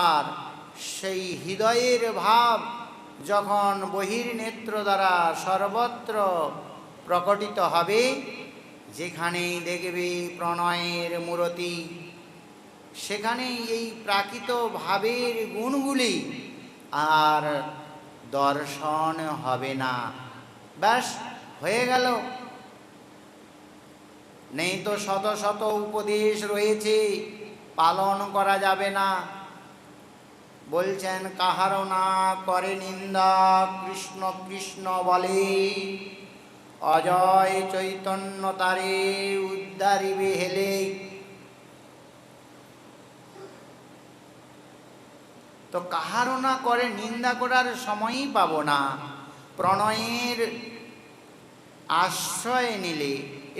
আর সেই হৃদয়ের ভাব যখন বহির্নেত্র দ্বারা সর্বত্র প্রকটিত হবে, যেখানেই দেখবে প্রণয়ের মূরতি, সেখানেই এই প্রাকৃত ভাবের গুণগুলি আর দর্শন হবে না। ব্যাস, হয়ে গেল। নেই তো শত শত উপদেশ রয়েছে, পালন করা যাবে না। বলছেন, কাহারও না করে নিন্দা, কৃষ্ণ কৃষ্ণ বলে, অজয় চৈতন্য তারে উদ্ধারিবে হেলে। তো কাহারও না করে নিন্দা করার সময়ই পাব না। প্রণয়ের আশ্রয় নিলে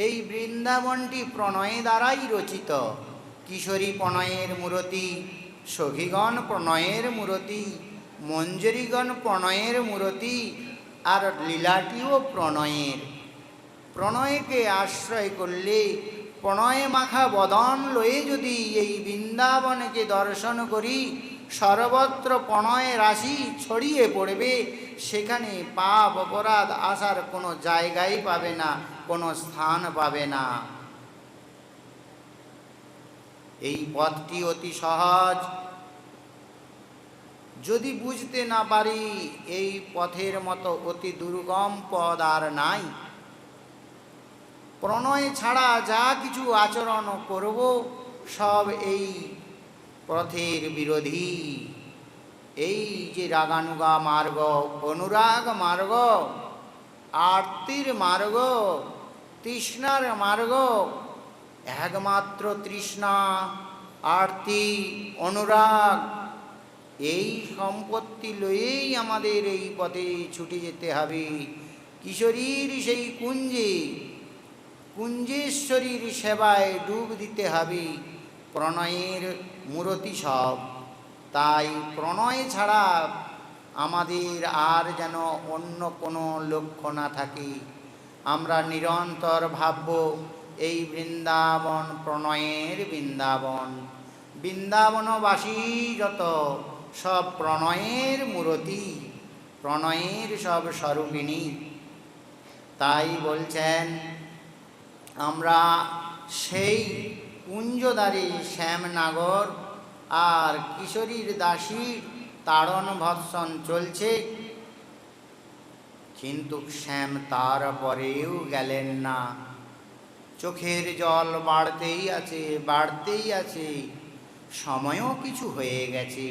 এই বৃন্দাবনটি প্রণয় দ্বারাই রচিত। কিশোরী প্রণয়ের মূরতি, সখীগণ প্রণয়ের মূরতি, মঞ্জরীগণ প্রণয়ের মূরতি, আর লীলাটিও প্রণয়ের। প্রণয়কে আশ্রয় করলে, প্রণয় মাখা বদন লয়ে যদি এই বৃন্দাবনকে দর্শন করি, সর্বত্র প্রণয় রাশি ছড়িয়ে পড়বে। সেখানে পাপ অপরাধ আসার কোনো জায়গাই পাবে না, কোনো স্থান পাবে না। এই পথটি অতি সহজ। যদি বুঝতে না পারি, এই পথের মতো অতি দুর্গম পথ আর নাই। প্রণয় ছাড়া যা কিছু আচরণ করব, সব এই পথের বিরোধী। এই যে রাগানুগা মার্গ, অনুরাগ মার্গ, আরতির মার্গ, তৃষ্ণার মার্গ, একমাত্র তৃষ্ণা, আরতি, অনুরাগ, এই সম্পত্তি লয়েই আমাদের এই পথে ছুটে যেতে হবে। কিশোরীর সেই কুঞ্জে, কুঞ্জেশ্বরীর সেবায় ডুব দিতে হবে। প্রণয়ের মূরতি সব। তাই প্রণয় ছাড়া আমাদের আর যেন অন্য কোনো লক্ষ্য না থাকে। আমরা নিরন্তর ভাবব, এই বৃন্দাবন প্রণয়ের বৃন্দাবন। বৃন্দাবনবাসী যত সব প্রণয়ের মূরতি, প্রণয়ের সব স্বরূপিণী। তাই বলছেন, আমরা সেই কুঞ্জদ্বারে শ্যামনাগর আর কিশোরীর দাসী তাড়ন ভৎসন চলছে, কিন্তু শ্যাম তার পরেও গেলেন না। চোখের জল বাড়তেই আছে, বাড়তেই আছে। সময়ও কিছু হয়ে গেছে।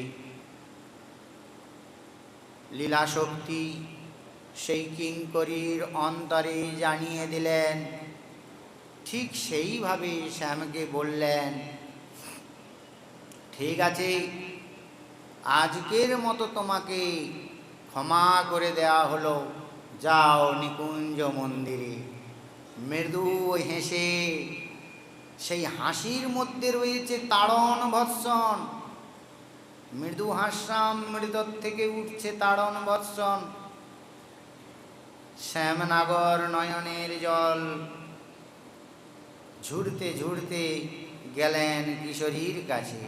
লীলাশক্তি সেই কিঙ্করীর অন্তরে জানিয়ে দিলেন। ঠিক সেইভাবে শ্যামকে বললেন, ঠিক আছে, আজকের মতো তোমাকে ক্ষমা করে দেয়া হলো, যাও নিকুঞ্জ মন্দিরে। মৃদু হেসে, সেই হাসির মধ্যে রয়েছে তাড়ন ভৎসন। মৃদু হাস্যাম মৃদর থেকে উঠছে তাড়ন ভৎসন। শ্যামনাগর নয়নের জল ঝুড়তে ঝুড়তে গেলেন কিশোরীর কাছে।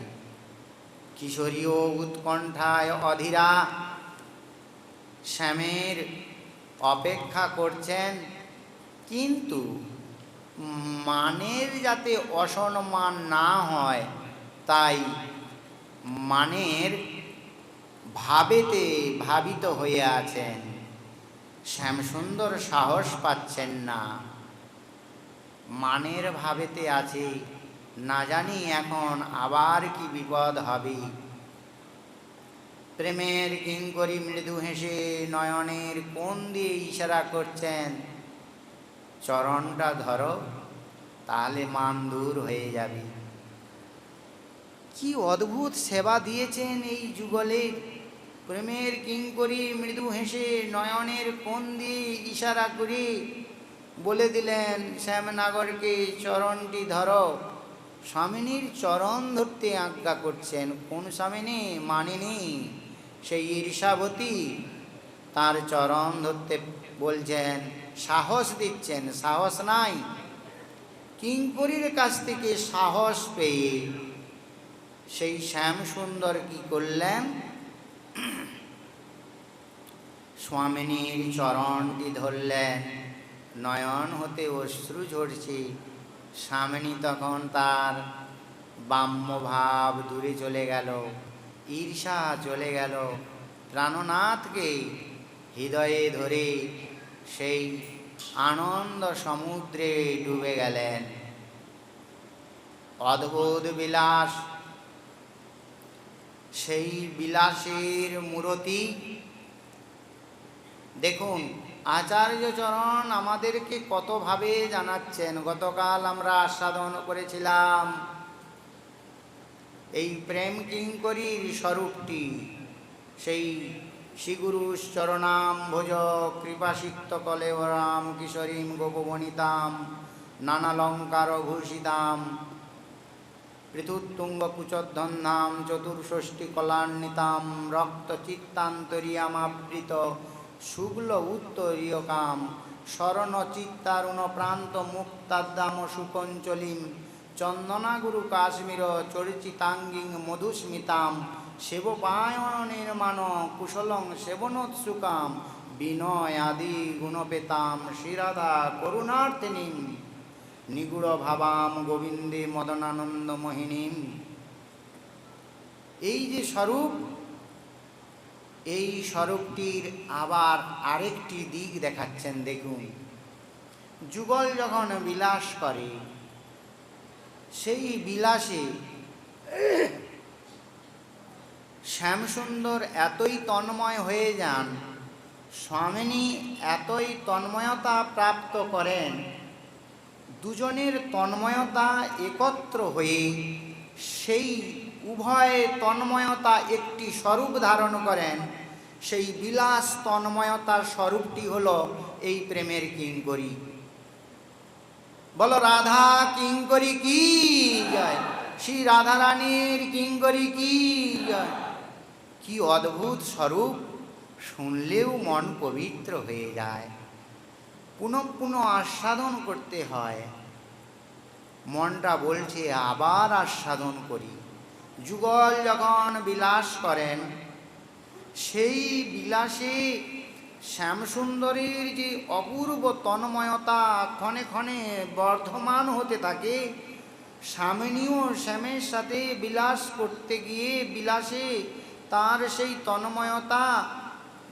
কিশোরীও উৎকণ্ঠায় অধীরা শ্যামের অপেক্ষা করছেন। কিন্তু মানের যাতে অসম্মান না হয়, তাই মানের ভাবেতে ভাবিত হয়ে আছেন। শ্যামসুন্দর সাহস পাচ্ছেন না, মানের ভাবেতে আছে। না জানি এখন আবার কি বিপদ হবে। প্রেমের কিঙ্করী মৃদু হেসে নয়নের কোণ দিয়ে ইশারা করছেন, চরণটা ধরো, তাহলে মান দূর হয়ে যাবে। কি অদ্ভুত সেবা দিয়েছেন এই যুগলে। প্রেমের কিঙ্করী মৃদু হেসে নয়নের কোণ দিয়ে ইশারা করে বলে দিলেন শ্যামনাগরকে, চরণটি ধরো। স্বামিনীর চরণ ধরতে আজ্ঞা করছেন। কোন স্বামিনী? মানিনী, সেই ঈর্ষাবতী, তার চরণ ধরতে বলছেন, সাহস দিচ্ছেন। সাহস নাই। কিঙ্করীর কাছ থেকে সাহস পেয়ে সেই শ্যামসুন্দর কি করলেন, স্বামিনীর চরণটি ধরলেন। নয়ন হতে অশ্রু ঝরছে। স্বামিনী তখন তার বাম্যভাব দূরে চলে গেল, ঈর্ষা চলে গেল। প্রাণনাথকে হৃদয়ে ধরে সেই আনন্দ সমুদ্রে ডুবে গেলেন। অদ্ভুত বিলাস, সেই বিলাসের মূরতি দেখুন। আচার্যচরণ আমাদেরকে কতভাবে জানাচ্ছেন। গতকাল আমরা আস্বাদন করেছিলাম এই প্রেম কিঙ্করীর স্বরূপটি। সেই শ্রীগুরুশ চরণাম ভোজ কৃপাসিক্ত কলেবরাম কিশোরীম গোপবনিতাম নানালঙ্কার ভূষিতাম পৃথুতুঙ্গ কুচোদ্ধন্ধাম চতুর্ষষ্ঠী কলান্বিতাম রক্তচিত্তান্তরিয়ামাবৃত শুক্ল উত্তরীয়কাম শরণ চিত্তারুণ প্রান্ত মুক্তাদ্দাম সুকঞ্চলিম চন্দনাগুরু কাশ্মীর চরিচিতাঙ্গিং মধুস্মিতাম সেবপায়ন নির্মাণ কুশলং সেবনোৎসুকাম বিনয় আদি গুণপেতাম শ্রীরাধা করুণার্থিনীম নিগুড় ভাবাম গোবিন্দে মদনানন্দ মোহিনীম। এই যে স্বরূপ, এই স্বরূপটির আবার আরেকটি দিক দেখাচ্ছেন। দেখুন, যুগল যখন বিলাস করে, সেই বিলাসে শ্যামসুন্দর এতই তন্ময় হয়ে যান, স্বামিনী এতই তন্ময়তা প্রাপ্ত করেন, দুজনের তন্ময়তা একত্র হয়ে সেই উভয় তন্ময়তা একটি স্বরূপ ধারণ করেন। সেই বিলাস তন্ময়তার স্বরূপটি হলো এই প্রেমের কিঙ্করী। বলো রাধা কিঙ্করী কি জয়, শ্রী রাধারানীর কিঙ্করী কি জয়। কি অদ্ভুত স্বরূপ, শুনলেও মন পবিত্র হয়ে যায়। পুনঃ পুনঃ আস্বাদন করতে হয়। মনটা বলছে আবার আস্বাদন করি। যুগল যখন বিলাস করেন, সেই বিলাসে শ্যামসুন্দরীর যে অপূর্ব তন্ময়তা ক্ষণে ক্ষণে বর্ধমান হতে থাকে। স্বামিনীও শ্যামের সাথে বিলাস করতে গিয়ে বিলাসে তার সেই তন্ময়তা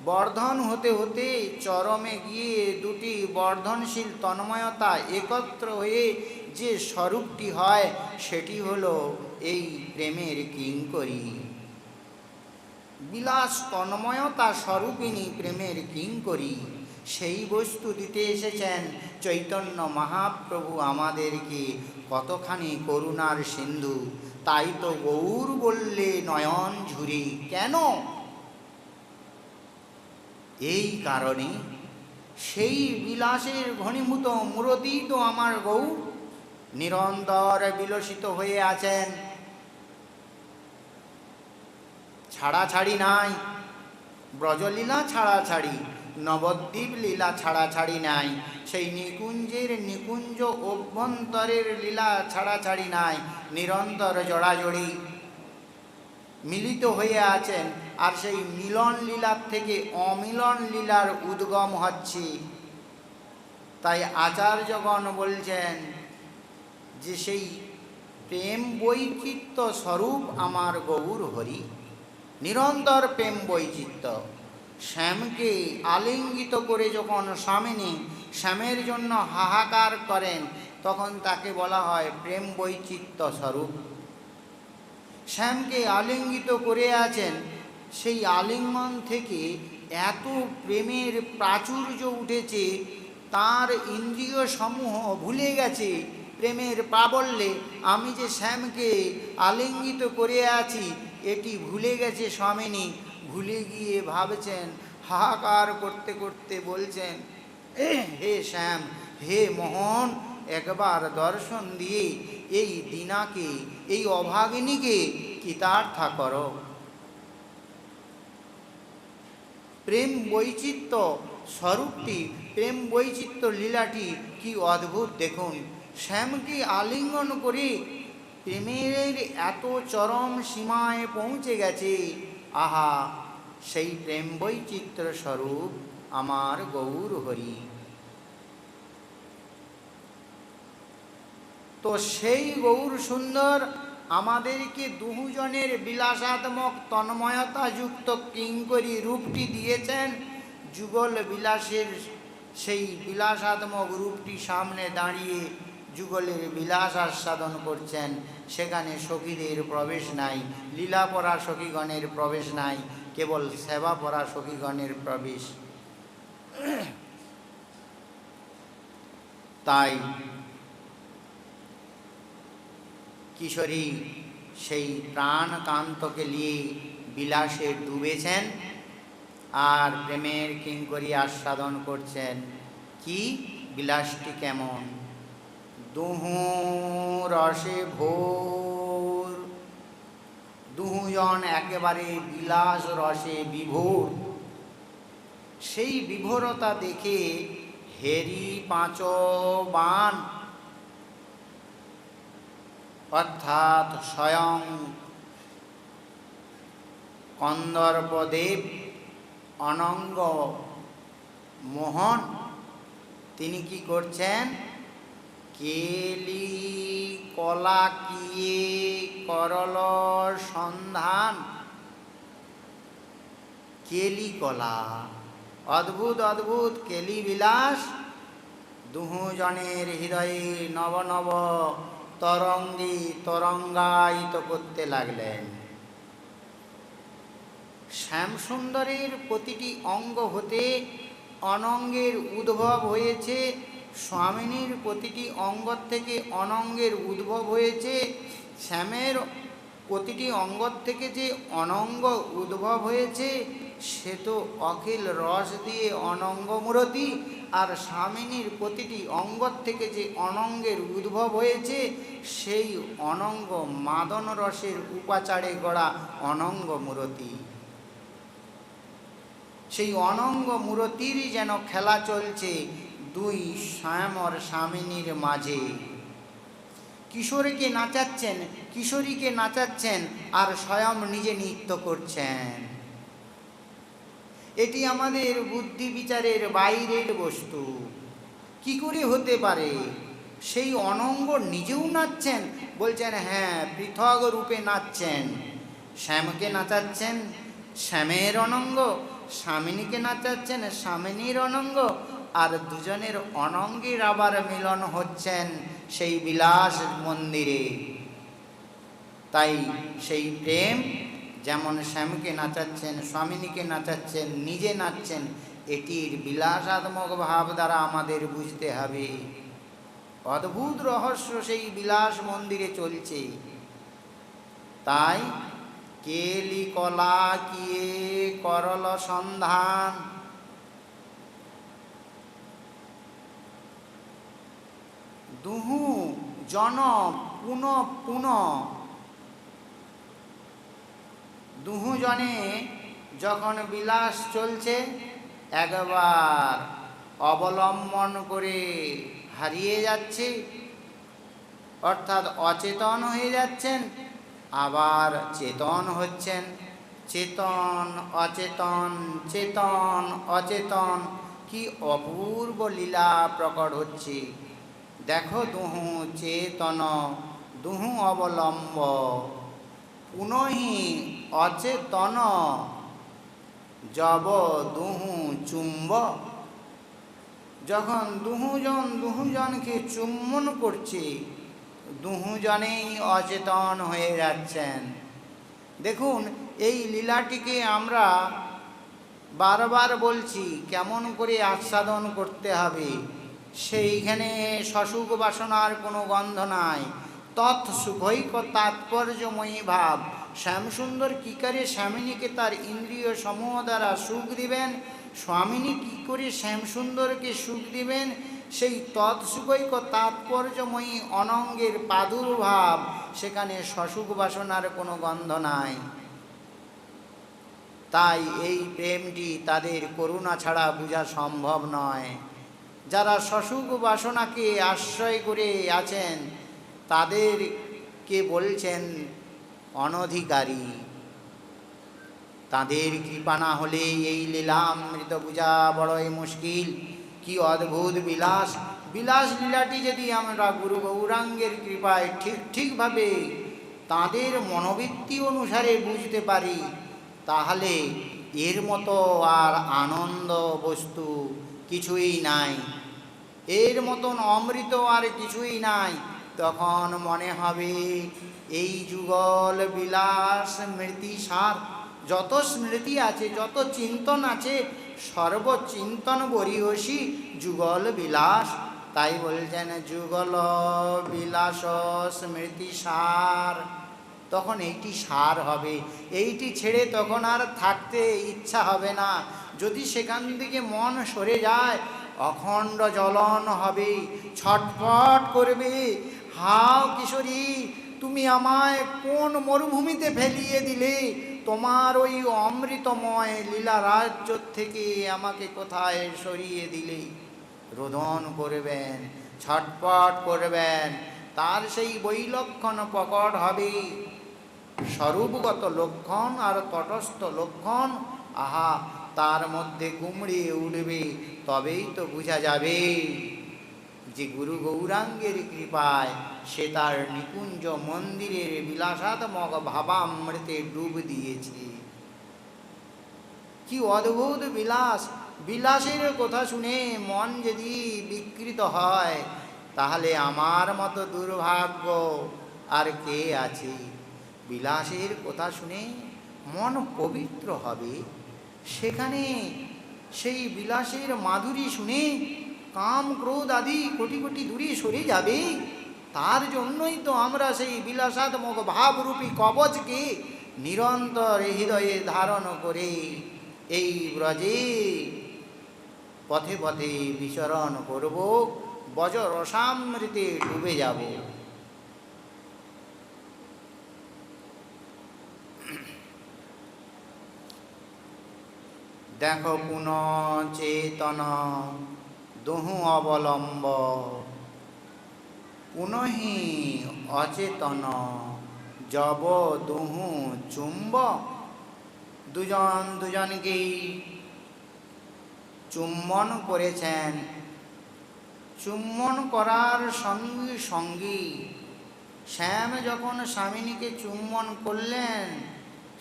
বর্ধন হতে হতে চরমে গিয়ে দুটি বর্ধনশীল তন্ময়তা একত্র হয়ে যে স্বরূপটি হয়, সেটি হলো এই প্রেমের কিঙ্করী। বিলাস তন্ময়তা স্বরূপিণী প্রেমের কিঙ্করী। সেই বস্তু দিতে এসেছেন চৈতন্য মহাপ্রভু আমাদেরকে। কতখানি করুণার সিন্ধু, তাই তো গৌর বললে নয়ন ঝুরি। কেন? এই কারণে সেই বিলাসের ঘনীভূত মূরতি তো আমার গৌর নিরন্তর বিলসিত হয়ে আছেন। ছাড়াছাড়ি নাই, ব্রজলীলা ছাড়াছাড়ি, নবদ্বীপ লীলা ছাড়াছাড়ি নাই, সেই নিকুঞ্জের নিকুঞ্জ অভ্যন্তরের লীলা ছাড়াছাড়ি নাই। নিরন্তর জড়াজড়ি মিলিত হয়ে আছেন। আর সেই মিলন লীলার থেকে অমিলন লীলার উদ্গম হচ্ছে। তাই আচার্যগণ বলছেন যে সেই প্রেম বৈচিত্র্য স্বরূপ আমার গৌর হরি। নিরন্তর প্রেম বৈচিত্র্য। শ্যামকে আলিঙ্গিত করে যখন স্বামিনী শ্যামের জন্য হাহাকার করেন, তখন তাকে বলা হয় প্রেম বৈচিত্র্য স্বরূপ। শ্যামকে আলিঙ্গিত করে আছেন, সেই আলিঙ্গন থেকে এত প্রেমের প্রাচুর্য উঠেছে, তার ইন্দ্রিয় সমূহ ভুলে গেছে প্রেমের প্রাবল্যে। আমি যে শ্যামকে আলিঙ্গিত করে আছি, এটি ভুলে গেছে স্বামিনী। ভুলে গিয়ে ভাবছেন, হাহাকার করতে করতে বলছেন, হে শ্যাম, হে মোহন, একবার দর্শন দিয়ে এই দীনাকে, এই অভাগিনীকে কৃতার্থা করো। প্রেম বৈচিত্র্য স্বরূপটি, প্রেম বৈচিত্র্য লীলাটি কি অদ্ভুত দেখুন। শ্যামকে আলিঙ্গন করে প্রেমের এত চরম সীমায় পৌঁছে গেছে। আহা, সেই প্রেম বৈচিত্র্য স্বরূপ আমার গৌর হরি। তো সেই গৌর সুন্দর আমাদেরকে দুজনের বিলাসাত্মক তন্ময়তাযুক্ত কিঙ্করী রূপটি দিয়েছেন। যুগল বিলাসের সেই বিলাসাত্মক রূপটি সামনে দাঁড়িয়ে যুগলের বিলাস আস্বাদন করছেন। সেখানে সখীদের প্রবেশ নাই, লীলাপরা সখীগণের প্রবেশ নাই, কেবল সেবাপরা সখীগণের প্রবেশ। তাই কিশোরী সেই প্রাণকান্তকে নিয়ে বিলাসে ডুবেছেন আর প্রেমের কিঙ্করী আস্বাদন করছেন। কি বিলাসটি কেমন? দুহু রসে ভোর, দুজন একেবারে বিলাস রসে বিভোর। সেই বিভোরতা দেখে হেরি পাঁচবান অর্থাৎ স্বয়ং কন্দর্পদেব অনঙ্গ মোহন তিনি কি করছেন? কেলি কলা কিয়ে করল সন্ধান। কেলি কলা, অদ্ভুত অদ্ভুত কেলি বিলাস দুজনের হৃদয়ে নব নব তরঙ্গায়িত করতে লাগলেন। শ্যামসুন্দরের প্রতিটি অঙ্গ হতে অনঙ্গের উদ্ভব হয়েছে, স্বামিনীর প্রতিটি অঙ্গ থেকে অনঙ্গের উদ্ভব হয়েছে। শ্যামের প্রতিটি অঙ্গ থেকে যে অনঙ্গ উদ্ভব হয়েছে সে তো অখিল রস দিয়ে অনঙ্গ মূরতি, আর স্বামিনীর প্রতিটি অঙ্গ থেকে যে অনঙ্গের উদ্ভব হয়েছে সেই অনঙ্গ মাদন রসের উপাচারে গড়া অনঙ্গ মূরতি। সেই অনঙ্গ মূরতিরই যেন খেলা চলছে দুই শ্যাম আর স্বামিনীর মাঝে। কিশোরীকে নাচাচ্ছেন, কিশোরীকে নাচাচ্ছেন আর স্বয়ং নিজে নৃত্য করছেন। এটি আমাদের বুদ্ধি বিচারের বাইরের বস্তু। কি করে হতে পারে? সেই অনঙ্গ নিজেও নাচছেন, বলছেন হ্যাঁ পৃথক রূপে নাচছেন। শ্যামকে নাচাচ্ছেন শ্যামের অনঙ্গ, স্বামিনীকে নাচাচ্ছেন স্বামিনীর অনঙ্গ, আর দুজনের অনঙ্গের আবার মিলন হচ্ছেন সেই বিলাস মন্দিরে। তাই সেই প্রেম যেমন শ্যামকে নাচাচ্ছেন, স্বামিনীকে নাচাচ্ছেন, নিজে নাচছেন, এটির বিলাসাত্মক ভাব দ্বারা আমাদের বুঝতে হবে। অদ্ভুত রহস্য সেই বিলাস মন্দিরে চলছে। তাই কেলি কলা কিয়ে করল সন্ধান, দুহু জন পুন পুন, দুজনে যখন বিলাস চলছে একবার অবলম্বন করে হারিয়ে যাচ্ছে, অর্থাৎ অচেতন হয়ে যাচ্ছেন, আবার চেতন হচ্ছেন। চেতন অচেতন, চেতন অচেতন, কি অপূর্ব লীলা প্রকট হচ্ছে। দেখো দুহু চেতন, দুহু অবলম্ব, পুনহি অচেতন, যব দুহু চুম্ব। যখন দুজনকে চুম্বন করছে দুজনেই অচেতন হয়ে যাচ্ছেন। দেখুন এই লীলাটিকে আমরা বারবার বলছি কেমন করে আস্বাদন করতে হবে। সেইখানে সসুখ বাসনার কোনো গন্ধ নাই, তৎসুখৈক তাৎপর্যময়ী ভাব। শ্যামসুন্দর কী করে স্বামিনীকে তার ইন্দ্রিয় সমূহ দ্বারা সুখ দিবেন, স্বামিনী কী করে শ্যামসুন্দরকে সুখ দিবেন, সেই তৎসুখৈক তাৎপর্যময়ী অনঙ্গের প্রাদুর্ভাব, সেখানে সসুখ বাসনার কোনো গন্ধ নাই। তাই এই প্রেমটি তাদের করুণা ছাড়া বোঝা সম্ভব নয়। যারা সসুখ বাসনাকে আশ্রয় করে আছেন তাদেরকে বলছেন অনধিকারী। তাদের কৃপা না হলে এই লীলামৃত বোঝা বড়ই মুশকিল। কি অদ্ভুত বিলাস! বিলাস লীলাটি যদি আমরা গুরু গৌরাঙ্গের কৃপায় ঠিকভাবে তাদের মনোবৃত্তি অনুসারে বুঝতে পারি, তাহলে এর মতো আর আনন্দ বস্তু কিছুই নাই, এর মতন অমৃত আর কিছুই নাই। তখন মনে হবে এই যুগল বিলাস স্মৃতিসার, যত স্মৃতি আছে, যত চিন্তন আছে, সর্বচিন্তন বরিহসি যুগল বিলাস। তাই বলছেন যুগল বিলাস স্মৃতি সার। তখন এইটি সার হবে, এইটি ছেড়ে তখন আর থাকতে ইচ্ছা হবে না। যদি সেখান থেকে মন সরে যায়, অখণ্ড জ্বলন হবে, ছটফট করবে, হাও কিশোরী তুমি আমায় কোন মরুভূমিতে ফেলিয়ে দিলে, তোমার ওই অমৃতময় লীলা রাজ্য থেকে আমাকে কোথায় সরিয়ে দিলে। রোদন করবেন, ছটফট করবেন, তার সেই বৈলক্ষণ প্রকট হবে। স্বরূপগত লক্ষণ আর তটস্থ লক্ষণ, আহা, তার মধ্যে গুমড়িয়ে উঠবে। তবেই তো বোঝা যাবে যে গুরু গৌরাঙ্গের কৃপায় সে তার নিকুঞ্জ মন্দিরের বিলাসাত্মক ভাবামৃতে ডুব দিয়েছে। কি অদ্ভুত বিলাস! বিলাসের কথা শুনে মন যদি বিকৃত হয়, তাহলে আমার মতো দুর্ভাগ্য আর কে আছে? বিলাসের কথা শুনে মন পবিত্র হবে, সেখানে সেই বিলাসের মাধুরী শুনে কাম ক্রোধ আদি কোটি কোটি দূরে সরে যাবে। তার জন্যই তো আমরা সেই বিলাসাত্মক ভাবরূপী কবচকে নিরন্তর হৃদয়ে ধারণ করে এই ব্রজে পথে পথে বিচরণ করব, বজ্ররসামৃতে ডুবে যাব। দেখো পুনঃ চেতন দুহু অবলম্ব, পুনহি অচেতন জব দুহু চুম্ব। দুজন দুজনকেই চুম্বন করেছেন। চুম্বন করার সঙ্গে সঙ্গে শ্যাম যখন স্বামিনীকে চুম্বন করলেন,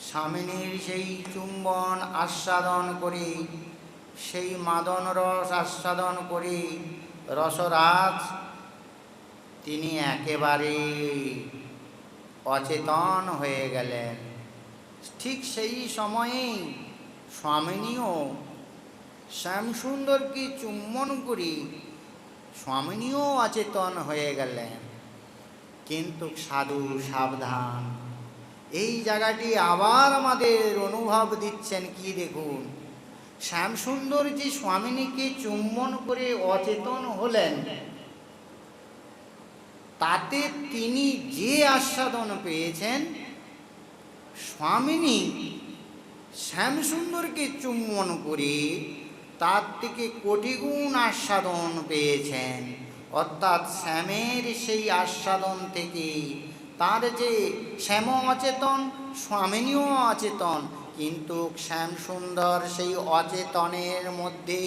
স্বামিনীর সেই চুম্বন আস্বাদন করে, সেই মাদন রস আস্বাদন করে রসরাজ তিনি একেবারে অচেতন হয়ে গেলেন। ঠিক সেই সময়েই স্বামিনীও শ্যামসুন্দরকে চুম্বন করে স্বামিনীও অচেতন হয়ে গেলেন। কিন্তু সাধু সাবধান, এই জায়গাটি আবার আমাদের অনুভব দিচ্ছেন। কি দেখুন, শ্যামসুন্দর যে স্বামিনীকে চুম্বন করে অচেতন হলেন, তাতে তিনি যে আস্বাদন পেয়েছেন, স্বামিনী শ্যামসুন্দরকে চুম্বন করে তার থেকে কোটিগুণ আস্বাদন পেয়েছেন। অর্থাৎ শ্যামের সেই আস্বাদন থেকে তার যে শ্যাম অচেতন, স্বামিনীও অচেতন, কিন্তু শ্যামসুন্দর সেই অচেতনের মধ্যে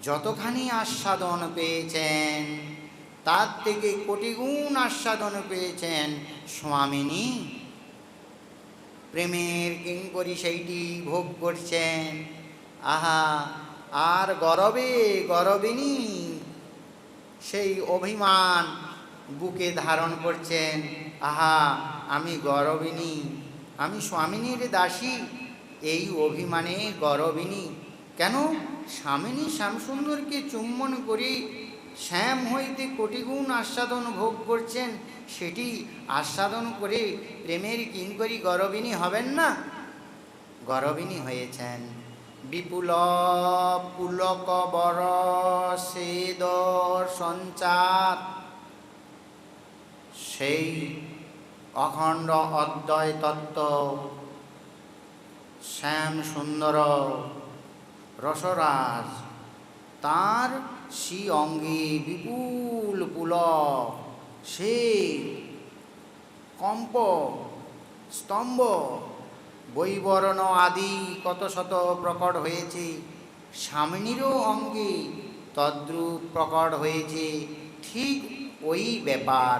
যতখানি আস্বাদন পেয়েছেন, তার থেকে কোটিগুণ আস্বাদন পেয়েছেন স্বামিনী। প্রেমের কিঙ্করী সেইটি ভোগ করছেন। আহা, আর গরবে গরবিনী সেই অভিমান বুকে ধারণ করছেন। আহা, আমি গরবিনী, আমি স্বামিনীর দাসী, এই অভিমানে গরবিনী। কেন? স্বামিনী শ্যামসুন্দরকে চুম্বন করে শ্যাম হইতে কোটিগুণ আস্বাদন ভোগ করছেন, সেটি আস্বাদন করে প্রেমের কিঙ্করী গরবিনী হবেন না? গরবিনী হয়েছেন। বিপুল পুলক বর সেদ সঞ্চার, সেই অখণ্ড অদ্বয় তত্ত্ব শ্যাম সুন্দর রসরাজ, তার শ্রী অঙ্গে বিপুল পুলক, সে কম্প স্তম্ভ বৈবর্ণ আদি কত শত প্রকট হয়েছে। স্বামিনীরও অঙ্গে তদ্রূপ প্রকট হয়েছে। ঠিক ওই ব্যাপার,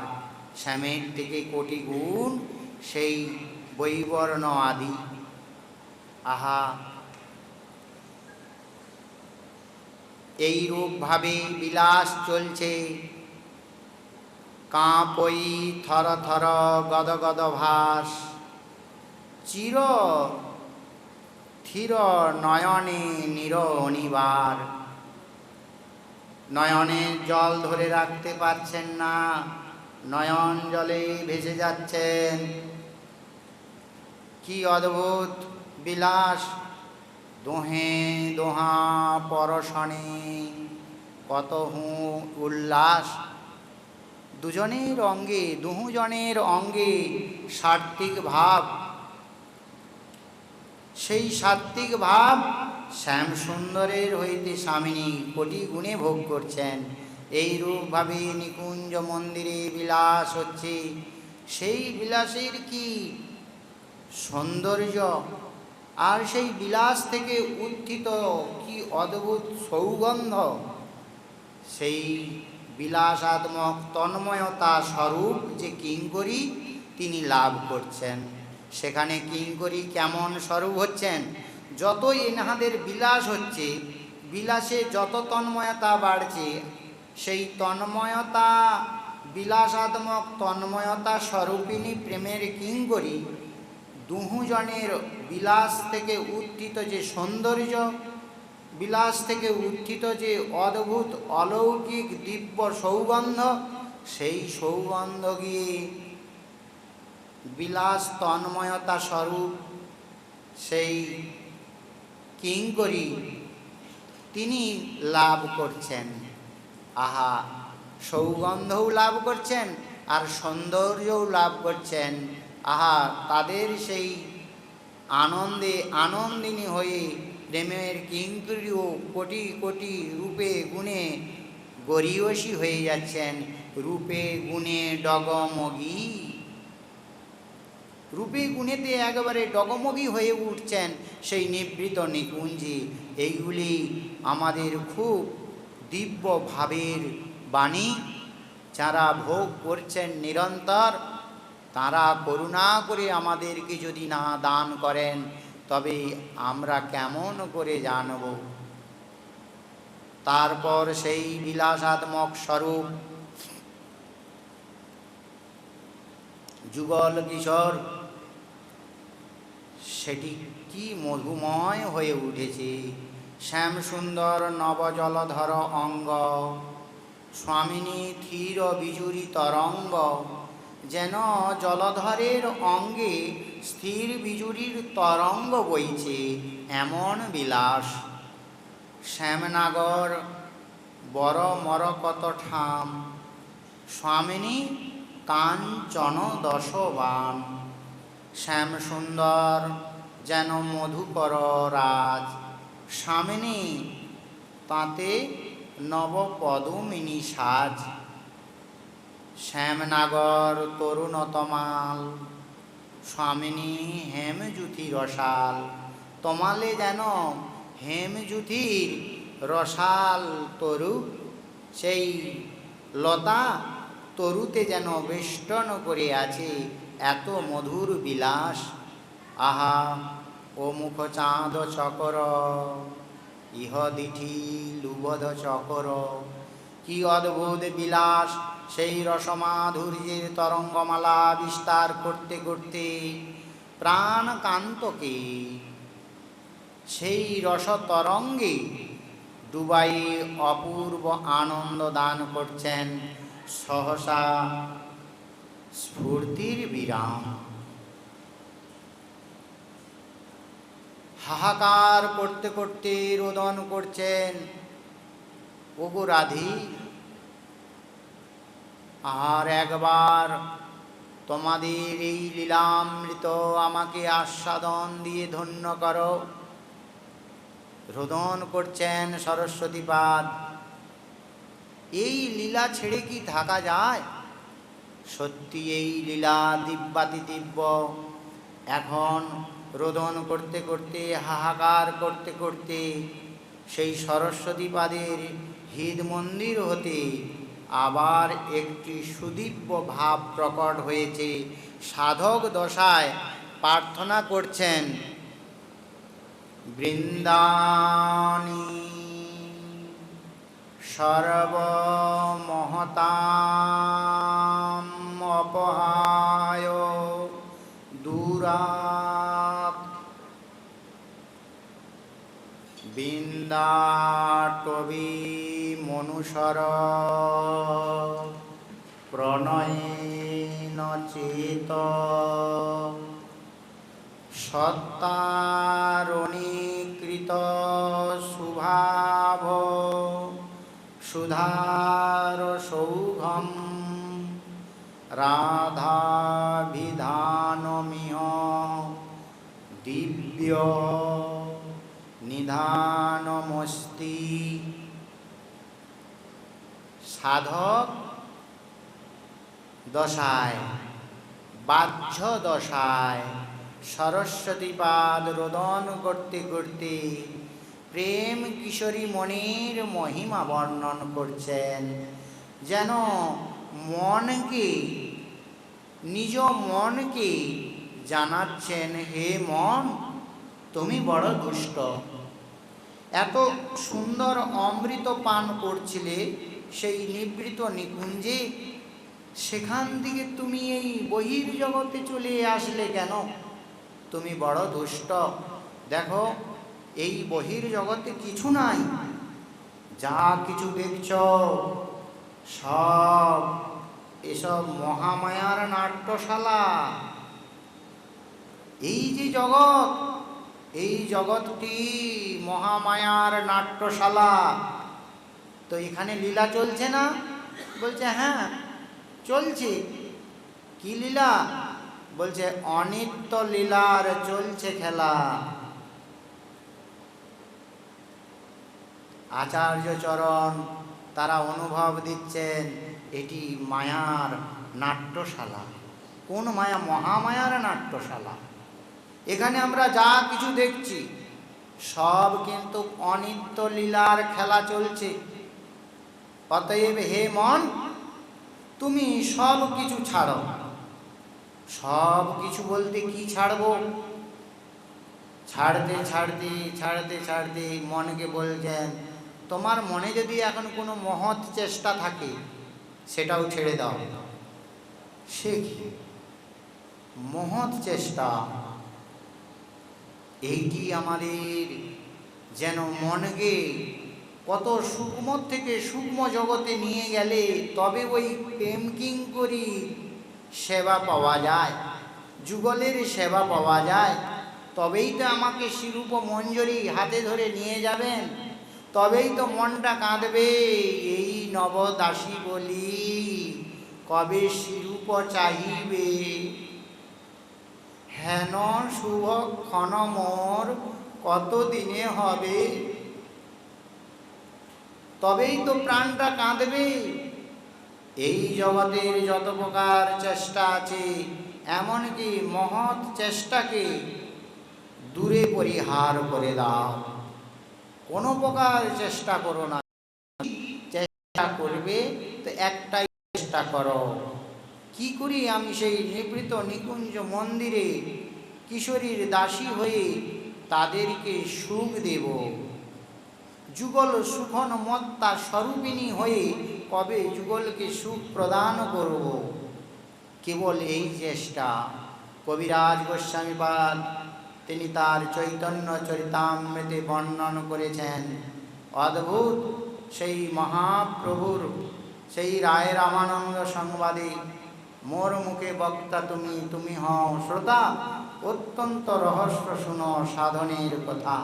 শ্যামের থেকে কোটি গুণ সেই বৈবর্ণ আদি। আহা, এইরূপভাবে বিলাস চলছে। কাঁপই থর থর গদ গদ ভাস, চির থির নয়নে নির অনিবার। নয়নের জল ধরে রাখতে পারছেন না, নয়ন জলে ভেসে যাচ্ছেন। কি অদ্ভুত বিলাস! দোহে দোহা পরশনে কত উল্লাস। দুজনের অঙ্গে, দুজনের অঙ্গে সাত্ত্বিক ভাব। সেই সাত্ত্বিক ভাব শ্যামসুন্দরের হইতে স্বামিনী কোটি গুণে ভোগ করছেন। এই রূপভাবে নিকুঞ্জ মন্দিরে বিলাস হচ্ছে। সেই বিলাসের কি সৌন্দর্য! আর সেই বিলাস থেকে উত্থিত কি অদ্ভুত সৌগন্ধ! সেই বিলাসাত্মক তন্ময়তা স্বরূপ যে কিঙ্করী তিনি লাভ করছেন, সেখানে কিঙ্করী কেমন স্বরূপ হচ্ছেন? যতই এনাদের বিলাস হচ্ছে, বিলাসে যত তন্ময়তা বাড়ছে, সেই তন্ময়তা, বিলাসাত্মক তন্ময়তা স্বরূপিণী প্রেমের কিঙ্করী দুজনের বিলাস থেকে উত্থিত যে সৌন্দর্য, বিলাস থেকে উত্থিত যে অদ্ভুত অলৌকিক দিব্য সৌগন্ধ, সেই সৌগন্ধ গিয়ে বিলাস তন্ময়তা স্বরূপ সেই কিঙ্করী তিনি লাভ করছেন। আহা, সৌগন্ধও লাভ করছেন আর সৌন্দর্যও লাভ করছেন। আহা, তাদের সেই আনন্দে আনন্দিনী হয়ে প্রেমের কিঙ্করীও কোটি কোটি রূপে গুণে গরীয়সী হয়ে যাচ্ছেন। রূপে গুণে ডগমগী, রূপে গুণেতে একেবারে ডগমগী হয়ে উঠছেন সেই নিবৃত নিকুঞ্জে। এইগুলি আমাদের খুব দিব্য ভাবের বাণী। যারা ভোগ করছেন নিরন্তর, তারা করুণা করে আমাদেরকে যদি না দান করেন, তবে আমরা কেমন করে জানব? তারপর সেই বিলাসাত্মক স্বরূপ যুগল কিশোর, সেটি কি মধুময় হয়ে উঠেছে। শ্যামসুন্দর নবজলধর অঙ্গ, স্বামিনী ধীর বিজুরি তরঙ্গ। যেন জলধরের অঙ্গে স্থির বিজুরির তরঙ্গ বইছে, এমন বিলাস। শ্যামনাগর বড় মরকত ঠাম, স্বামিনী কাঞ্চন দশবান। শ্যামসুন্দর যেন মধুকর রাজ, স্বামিনী তাতে নবপদমিনী সাজ। শ্যামনাগর তরুণতমাল, স্বামিনী হেমজ্যোতি রসাল। তমালে যেন হেমজ্যোতির রসাল তরু, সেই লতা তরুতে যেন বেষ্টন করে আছে, এত মধুর বিলাস। আহা, ও মুখ চাঁদ চকর, ইহ দিঠি লুবধ চকর। কি অদ্ভুত বিলাস! সেই রসমাধুর্যের তরঙ্গমালা বিস্তার করতে করতে প্রাণকান্তকে সেই রসতরঙ্গে ডুবাই অপূর্ব আনন্দ দান করছেন। সহসা স্ফূর্তির বিরাম, হাহাকার করতে করতে রোদন করছেন, ওগো রাধি, আর একবার তোমাদের এই লীলামৃত আমাকে আস্বাদন দিয়ে ধন্য করো। রোদন করছেন সরস্বতীপাদ। এই লীলা ছেড়ে কি থাকা যায়? সত্যি এই লীলা দিব্যাতি দিব্য। এখন রোদন করতে করতে, হাহাকার করতে করতে সেই সরস্বতীপাদের হৃদ মন্দির হতে আবার একটি সুদিব্য ভাব প্রকট হয়েছে। সাধক দশায় প্রার্থনা করছেন, বৃন্দানি সর্বমহতাম অপহায় দূরাৎ বিন্দাটবি মনুসর প্রণয়েন চেত সত্তারণীকৃত শুভাভ সুধার সৌঘম রাধাভিধানমিহ দিব্য নিধানমস্তি। সাধক দশায় বাহ্য দশায় সরস্বতী পাদ রোদন করতে করতে প্রেম কিশোরী মনির মহিমা বর্ণন করছেন। যেন মনকে, নিজ মনকে জানাচ্ছেন, হে মন, তুমি বড় দুষ্ট। এত সুন্দর অমৃত পান করছিলে সেই নিবৃত নিকুঞ্জে, সেখান থেকে তুমি এই বহির্জগতে চলে আসলে কেন? তুমি বড় দুষ্ট। দেখো, এই বহির্জগতে কিছু নাই, যা কিছু দেখছ সব এসব মহামায়ার নাট্যশালা। এই যে জগৎ, এই জগৎটি মহামায়ার নাট্যশালা। তো এখানে লীলা চলছে না? বলছে হ্যাঁ চলছে। কি লীলা? বলছে অনিত্য লীলার চলছে খেলা। আচার্যচরণ তারা অনুভব দিচ্ছেন এটি মায়ার নাট্যশালা। কোন মায়া? মহামায়ার নাট্যশালা। এখানে আমরা যা কিছু দেখছি সব কিন্তু অনিত্য লীলার খেলা চলছে। অতএব হে মন, তুমি সব কিছু ছাড়ো। সব কিছু বলতে কি ছাড়বো? ছাড়তে ছাড়তে ছাড়তে ছাড়তে মনকে বলছেন, তোমার মনে যদি এখন কোনো মহৎ চেষ্টা থাকে সেটাও ছেড়ে দাও। সে কি মহৎ চেষ্টা? এইটি আমাদের যেন মনকে কত সূক্ষ্ম থেকে সূক্ষ্ম জগতে নিয়ে গেলে তবে ওই প্রেম কিঙ্করী সেবা পাওয়া যায়, যুগলের সেবা পাওয়া যায়। তবেই তো আমাকে শিরূপ মঞ্জরি হাতে ধরে নিয়ে যাবেন, তবেই তো মনটা কাঁদবে, এই নবদাসী বলি কবে শিরূপ চাহিবে। হেন শুভ ক্ষণ মোর কত দিনে হবে, তবেই তো প্রাণটা কাঁদবে। এই জগতের যত প্রকার চেষ্টা আছে, এমনকি মহৎ চেষ্টাকে দূরে পরিহার করে দাও। কোনো প্রকার চেষ্টা করো না। চেষ্টা করবে তো একটাই চেষ্টা করো, কি করি আমি সেই নিবৃত নিকুঞ্জ মন্দিরে কিশোরীর দাসী হয়ে তাদেরকে সুখ দেব। যুগল সুখন মত্তা স্বরূপিণী হয়ে কবে যুগলকে সুখ প্রদান করব। কেবল এই চেষ্টা। কবিরাজ গোস্বামীপাদ তিনি তার চৈতন্য চরিতামৃতে বর্ণন করেছেন। অদ্ভুত সেই মহাপ্রভুর সেই রায় রামানন্দ সংবাদে মোর মুখে বক্তা তুমি, তুমি হও শ্রোতা, অত্যন্ত রহস্য শুনো সাধনের কথা।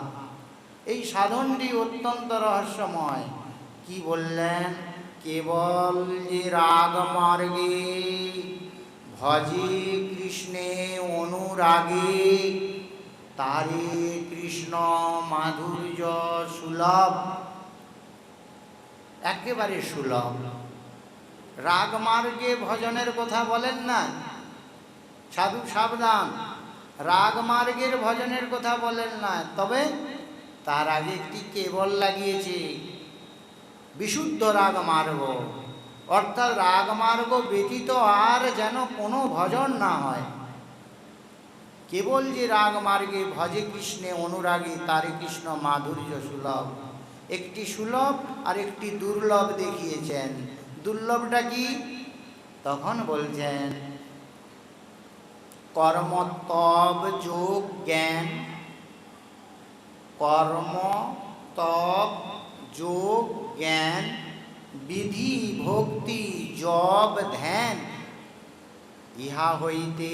এই সাধনটি অত্যন্ত রহস্যময়। কি বললেন? কেবল যে রাগ মার্গে ভজে কৃষ্ণে অনুরাগে, তারে কৃষ্ণ মাধুর্য সুলভ। একেবারে সুলভ। রাগ মার্গে ভজনের কথা বলেন না, সাধু সাবধান, রাগ মার্গের ভজনের কথা বলেন না। তবে তার আগে একটি কেবল লাগিয়েছে, বিশুদ্ধ রাগ মার্গ, অর্থাৎ রাগ মার্গ ব্যতীত আর যেন কোনো ভজন না হয়। কেবল যে রাগ মার্গে ভজে কৃষ্ণে অনুরাগী, তারে কৃষ্ণ মাধুর্য সুলভ। একটি সুলভ আর একটি দুর্লভ দেখিয়েছেন। দুর্লভটা কি? তখন বলছেন কর্ম তব যোগ জ্ঞান, কর্ম তপ, যোগ, জ্ঞান, বিধি, ভক্তি, জপ, ধ্যান, ইহা হইতে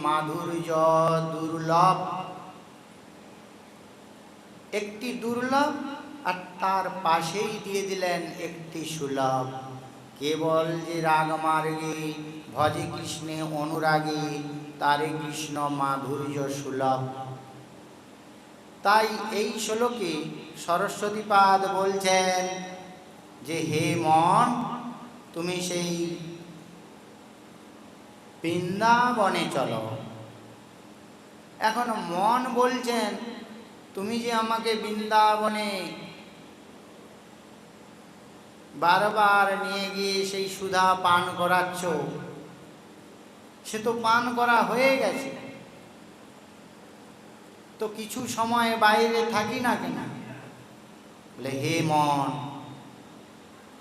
মাধুর্য দুর্লভ। একটি দুর্লভ আর তার পাশেই দিয়ে দিলেন একটি সুলভ। কেবল যে রাগ মার্গে ভজে কৃষ্ণে অনুরাগে, তারে কৃষ্ণ মাধুর্য সুলভ। তাই এই শ্লোকে সরস্বতীপাদ বলছেন যে হে মন, তুমি সেই বৃন্দাবনে চলো। এখন মন বলছেন, তুমি যে আমাকে বৃন্দাবনে বারবার নিয়ে গিয়ে সেই সুধা পান করাচ্ছ, সে তো পান করা হয়ে গেছে, তো কিছু সময় বাইরে থাকি না কেন? বলে হে মন,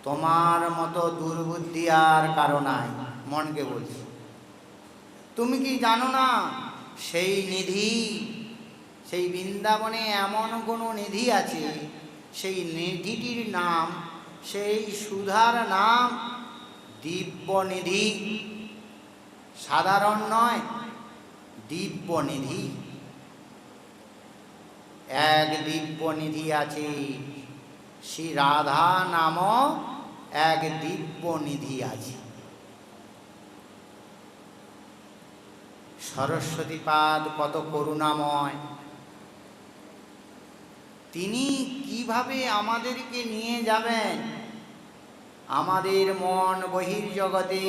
তোমার মতো দুর্বুদ্ধি আর কারো নাই। মনকে বলছি, তুমি কি জানো না সেই নিধি, সেই বৃন্দাবনে এমন কোনো নিধি আছে, সেই নিধিটির নাম, সেই সুধার নাম দিব্য নিধি। সাধারণ নয়, দিব্য নিধি। এক দিব্য নিধি আছে, শ্রী রাধা নামক এক দিব্য নিধি আছে। সরস্বতীপাদ কত করুণাময়, তিনি কিভাবে আমাদেরকে নিয়ে যাবেন। আমাদের মন বহির্জগতে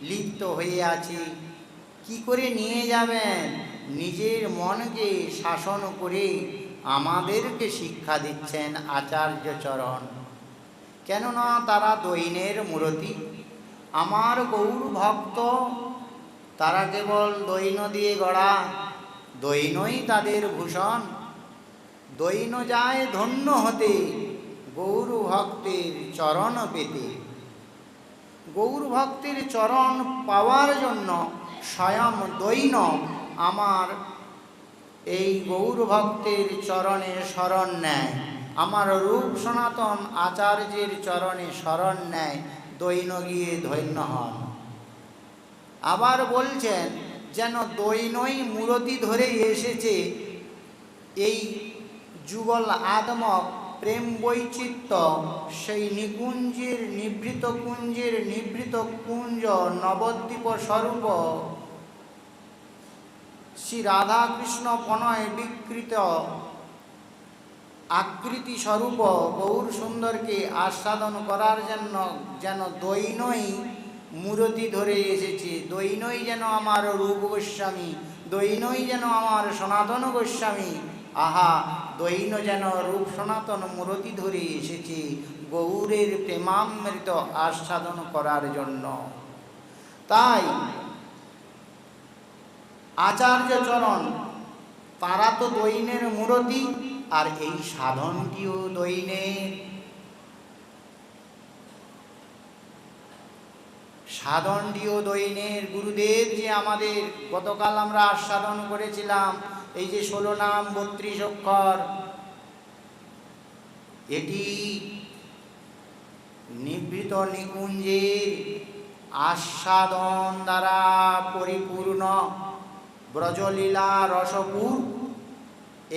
লিপ্ত হয়ে আছে, কি করে নিয়ে যাবেন? নিজের মনকে শাসন করে আমাদেরকে শিক্ষা দিচ্ছেন আচার্য চরণ। কেননা তারা দৈনের মূরতি। আমার গৌর ভক্ত, তারা কেবল দৈন দিয়ে গড়া, দৈনই তাদের ভূষণ। দৈন যায় ধন্য হতে গৌর ভক্তের চরণ পেতে। গৌর ভক্তের চরণ পাওয়ার জন্য স্বয়ং দৈন আমার এই গৌর ভক্তের চরণে শরণ নেয়, আমার রূপ সনাতন আচার্যের চরণে শরণ নেয়, দৈন গিয়ে ধন্য হন। আবার বলছেন যেন দৈনই মূরতি ধরে এসেছে এই যুগল আদমক প্রেম বৈচিত্র্য, সেই নিকুঞ্জের নিভৃত কুঞ্জের নিভৃত কুঞ্জ নবদ্বীপ স্বরূপ শ্রী রাধাকৃষ্ণ প্রণয় বিকৃত আকৃতি স্বরূপ গৌর সুন্দরকে আস্বাদন করার জন্য যেন দৈনই মূরতি ধরে এসেছে। দৈনই যেন আমার রূপ গোস্বামী, দৈনই যেন আমার সনাতন গোস্বামী। আহা, দৈন যেন রূপ সনাতন মূরতি ধরে এসেছে গৌরের প্রেমামৃত আস্বাদন করার জন্য। তাই আচার্য চরণ তারা তো দৈনের মূরতি, আর এই সাধনটিও দৈনের। সাধনটিও দৈনের। গুরুদেব যে আমাদের গতকাল আমরা আস্বাদন করেছিলাম, এই যে 16 নাম 32 অক্ষর, এটি নিভৃত নিকুঞ্জের আস্বাদন দ্বারা পরিপূর্ণ ব্রজলীলা রসপুর।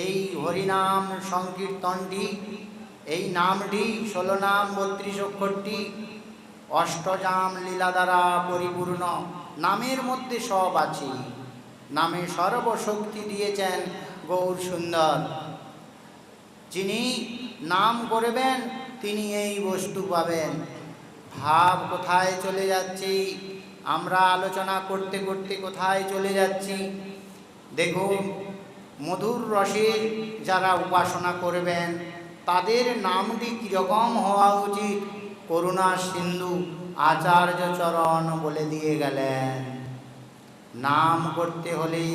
এই হরিনাম সংকীর্তনটি, এই নামটি 16 নাম 32 অক্ষরটি অষ্টজাম লীলা দ্বারা পরিপূর্ণ। নামের মধ্যে সব আছে, নামে সর্বশক্তি দিয়েছেন গৌর সুন্দর। যিনি নাম করবেন তিনি এই বস্তু পাবেন। ভাব কোথায় চলে যাচ্ছি, আমরা আলোচনা করতে করতে কোথায় চলে যাচ্ছি দেখুন। মধুর রসের যারা উপাসনা করবেন তাদের নামটি কীরকম হওয়া উচিত, করুণা সিন্ধু আচার্য চরণ বলে দিয়ে গেলেন। নাম করতে হলে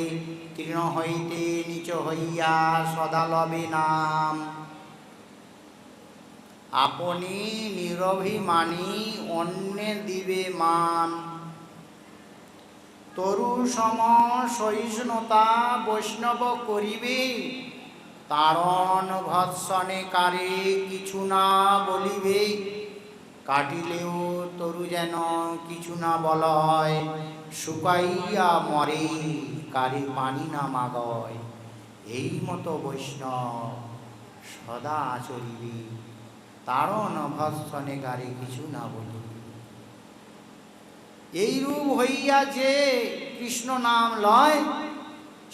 তৃণ হইতে নিচ হইয়া সদা লবে নাম, আপনি নিরভিমানী অন্যে দিবে মান। তরু সম সহিষ্ণুতা বৈষ্ণব করিবে, তারণ ভৎসনে কারে কিছু না বলিবে, কাটিলেও তরু যেন কিছু না বলয়, শুকাইয়া মরে কারে পানি না মাগয়। এই মতো বৈষ্ণব সদা চলিবে, তারণ ভৎসনে কারে কিছু না বলিবে। এইরূপ হইয়া যে কৃষ্ণ নাম লয়,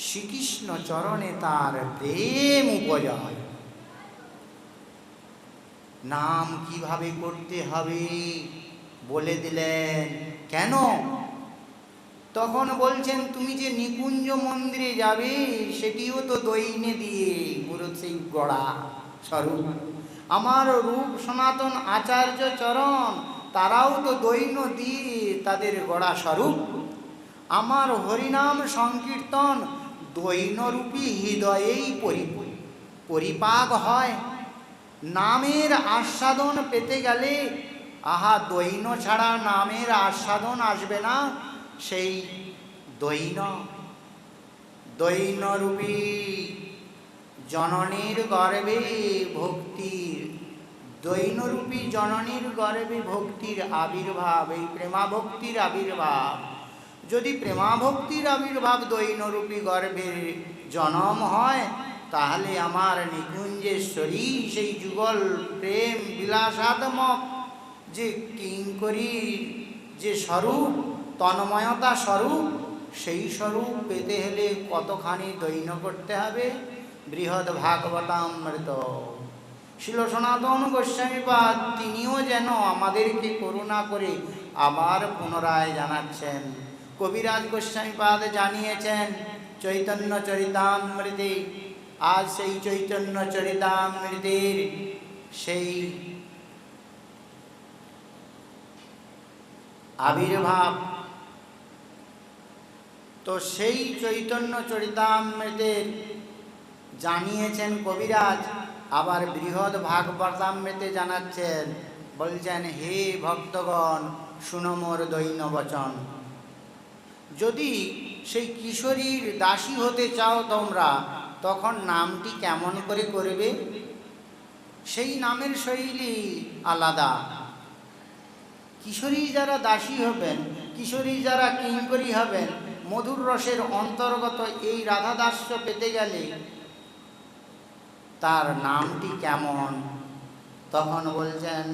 শ্রীকৃষ্ণ চরণে তার প্রেম উপজয়। নাম কিভাবে করতে হবে বলে দিলেন। কেন? তখন বলছেন, তুমি যে নিকুঞ্জ মন্দিরে যাবে সেটিও তো দৈনে দিয়ে পুরো সেই গড়া স্বরূপ। আমার রূপ সনাতন আচার্য চরণ, তারাও তো দৈন দিয়ে তাদের গড়া স্বরূপ। আমার হরিনাম সংকীর্তন দৈনরূপী হৃদয়েই পরিপাক হয়। নামের আস্বাদন পেতে গেলে আহা দৈন ছাড়া নামের আস্বাদন আসবে না। সেই দৈনরূপী জননীর গর্ভে ভক্তির, দৈনরূপী জননীর গর্ভে ভক্তির আবির্ভাব, এই প্রেমাভক্তির আবির্ভাব। যদি প্রেমাভক্তির আবির্ভাব দৈনরূপী গর্ভের জনম হয়, তাহলে আমার নিকুঞ্জেশ্বরী সেই যুগল প্রেম বিলাসাত্মক যে কিঙ্করীর যে স্বরূপ, তন্ময়তা স্বরূপ, সেই স্বরূপ পেতে হলে কতখানি দৈন করতে হবে। বৃহৎ ভাগবতামৃত শিল সনাতন গোস্বামীপাদ তিনিও যেন আমাদেরকে করুণা করে আবার পুনরায় জানাচ্ছেন। কবিরাজ গোস্বামীপাদ জানিয়েছেন চৈতন্য চরিতামৃতে। আজ সেই চৈতন্য চরিতামৃতের সেই আবির্ভাব, তো সেই চৈতন্য চরিতামৃতের জানিয়েছেন কবিরাজ, আবার বৃহৎ ভাগবতামৃতে জানাচ্ছেন। বলছেন, হে ভক্তগণ, শুনো মোর দৈন বচন। যদি সেই কিশোরীর দাসী হতে চাও তোমরা, তখন নামটি কেমন করে করবে? সেই নামের শৈলী আলাদা। কিশোরী যারা দাসী হবেন, কিশোরী যারা কিঙ্করী হবেন, মধুর রসের অন্তর্গত এই রাধাদাস্য পেতে গেলে তার নামটি কেমন? তখন বলছেন,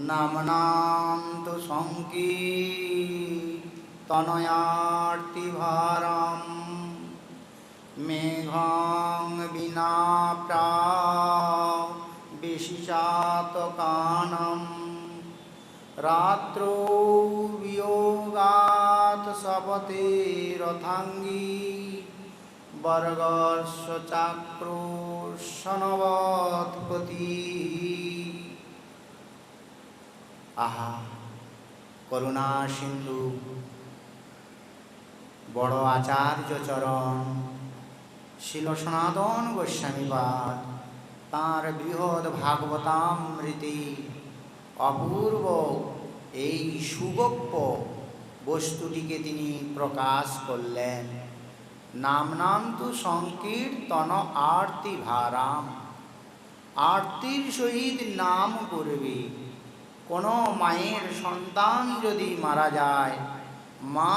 নাম নাম তো সংকীর্তনয়ার্তি ভারম, মেঘং বিনা প্রাবিশিচাতকানম, রাত্রৌ বিয়োগাৎ সপতে রথাঙ্গী, বর্গস্ব চাক্রোশনবৎপতি। আহা, করুণা সিন্ধু বড় আচার্য চরণ শিল সনাতন গোস্বামীপাদ তাঁর বৃহৎ ভাগবতামৃতে অপূর্ব এই সুগোপ্য বস্তুটিকে তিনি প্রকাশ করলেন। নাম নাম তু সংকীর্তন আরতি ভারাম, আরতির সহিত নাম করবে। কোনো মায়ের সন্তান যদি মারা যায়, মা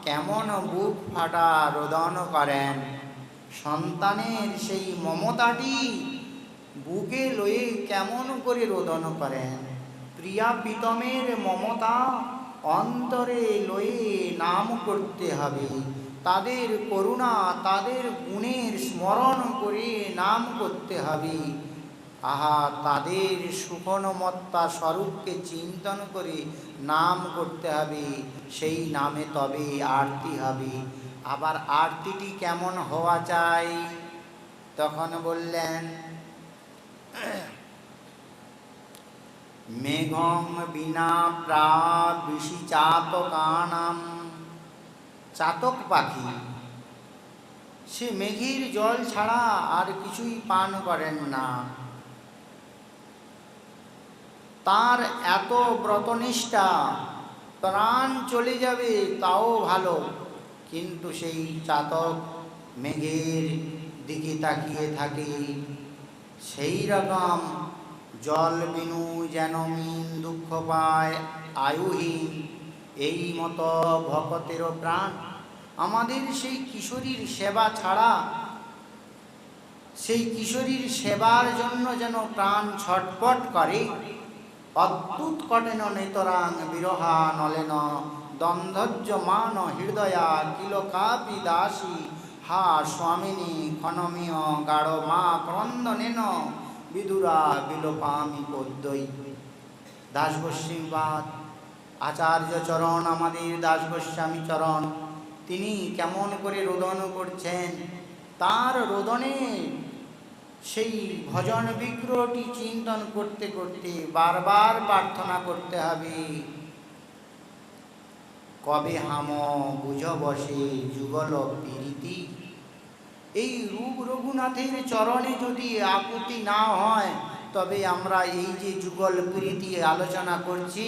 কেমন বুক ফাটা রোদন করেন, সন্তানের সেই মমতাটি বুকে লয়ে কেমন করে রোদন করেন। প্রিয়া প্রীতমের মমতা অন্তরে লয়ে নাম করতে হবে। তাদের করুণা, তাদের গুণের স্মরণ করে নাম করতে হবে। আহা, তাদের সুখনমত্তা স্বরূপকে চিন্তন করে নাম করতে হবে। সেই নামে তবে আরতি হবে। আবার আরতিটি কেমন হওয়া চাই? তখন বললেন, মেঘং বিনা প্রাবিশিচাতকানাম, চাতক পাখি সে মেঘের জল ছাড়া আর কিছুই পান করেন না। তার এত ব্রতনিষ্ঠা, প্রাণ চলে যাবে তাও ভালো, কিন্তু সেই চাতক মেঘের দিকে তাকিয়ে থাকে। সেই রকম জল বিনু যেন মিন দুঃখ পায় আয়ুহীন, এই মতো ভকতেরও প্রাণ। আমাদের সেই কিশোরীর সেবা ছাড়া, সেই কিশোরীর সেবার জন্য যেন প্রাণ ছটপট করে। অদ্ভুত কটেন নেতরাং বিরহা নলেন, দ্বন্দ্বজ্জ মান হৃদয়া কিলকাপি দাসী, হা স্বামিনী ক্ষণমীয় গাঢ় মা ক্রন্দনেন, বিদুরা বিলোপামি পদ্যই। দাস গোস্বামীবাদ আচার্য চরণ, আমাদের দাস গোস্বামী চরণ, তিনি কেমন করে রোদন করছেন। তার রোদনে সেই ভজন বিগ্রহটি চিন্তন করতে করতে বারবার প্রার্থনা করতে হবে, কবে হাম বুঝ বসে যুগল প্রীতি। এই রূপ রঘুনাথের চরণে যদি আকুতি না হয়, তবে আমরা এই যে যুগল প্রীতি আলোচনা করছি,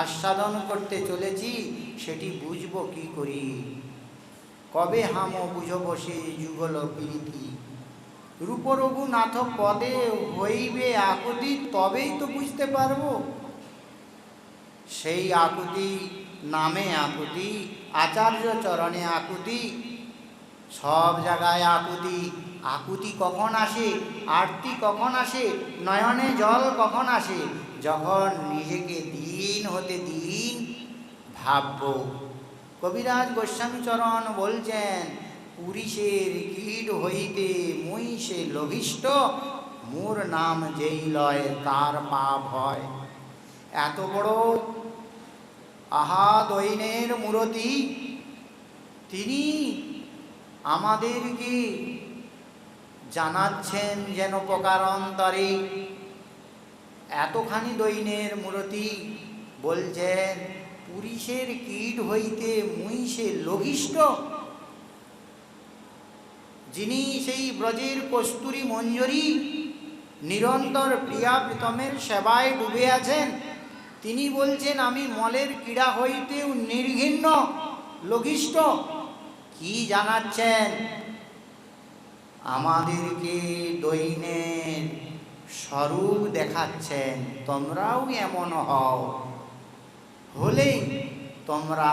আস্বাদন করতে চলেছি, সেটি বুঝব কি করি? কবে হাম বুঝ বসে যুগল প্রীতি। রূপ রঘুনাথ পদে হইবে আকুতি, তবেই তো বুঝতে পারবো। সেই আকুতি, নামে আকুতি, আচার্য চরণে আকুতি, সব জায়গায় আকুতি। আকুতি কখন আসে? আরতি কখন আসে? নয়নে জল কখন আসে? যখন নিজেকে দিন হতে দিন ভাবব। কবিরাজ গোস্বামী চরণ বলছেন, পুরুষের কীট হইতে মুই সে লভিষ্ট, মোর নাম যেই লয় তার পাপ হয়। এত বড় আহা দৈনের মূরতি, তিনি আমাদেরকে জানাচ্ছেন যেন প্রকারান্তরে। এতখানি দৈনের মূরতি বলছেন, পুরুষের কীট হইতে মুই সে লঘিষ্ঠ। যিনি সেই ব্রজের কস্তুরী মঞ্জরী নিরন্তর প্রিয়া প্রীতমের সেবায় ডুবে আছেন, তিনি বলছেন আমি মলের ক্রীড়া হইতেও নির্ঘিন্ন, লঘিষ্ঠ। কি জানাচ্ছেন? আমাদেরকে দৈনের স্বরূপ দেখাচ্ছেন, তোমরাও এমন হও, হলেই তোমরা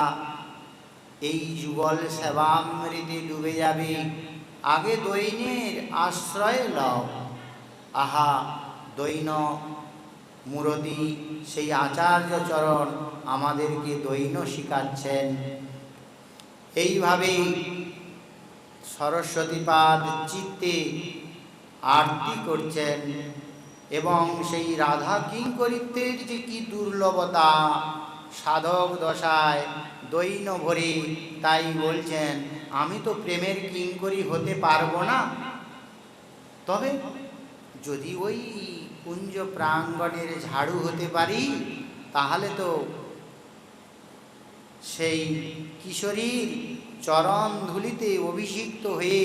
এই যুগল সেবামৃতে ডুবে যাবে। আগে দৈনের আশ্রয় লও। আহা দৈন মূরতি, সেই আচার্য চরণ আমাদেরকে দৈন শিখাচ্ছেন। এইভাবে সরস্বতীপাদ চিত্তে আরতি করছেন, এবং সেই রাধা কিঙ্করিত্বের যে কি দুর্লভতা সাধক দশায় দৈন ভরে, তাই বলছেন আমি তো প্রেমের কিঙ্করী হতে পারবো না, তবে যদি ওই কুঞ্জ প্রাঙ্গণের ঝাড়ু হতে পারি, তাহলে তো সেই কিশোরীর চরণ ধুলিতে অভিষিক্ত হয়ে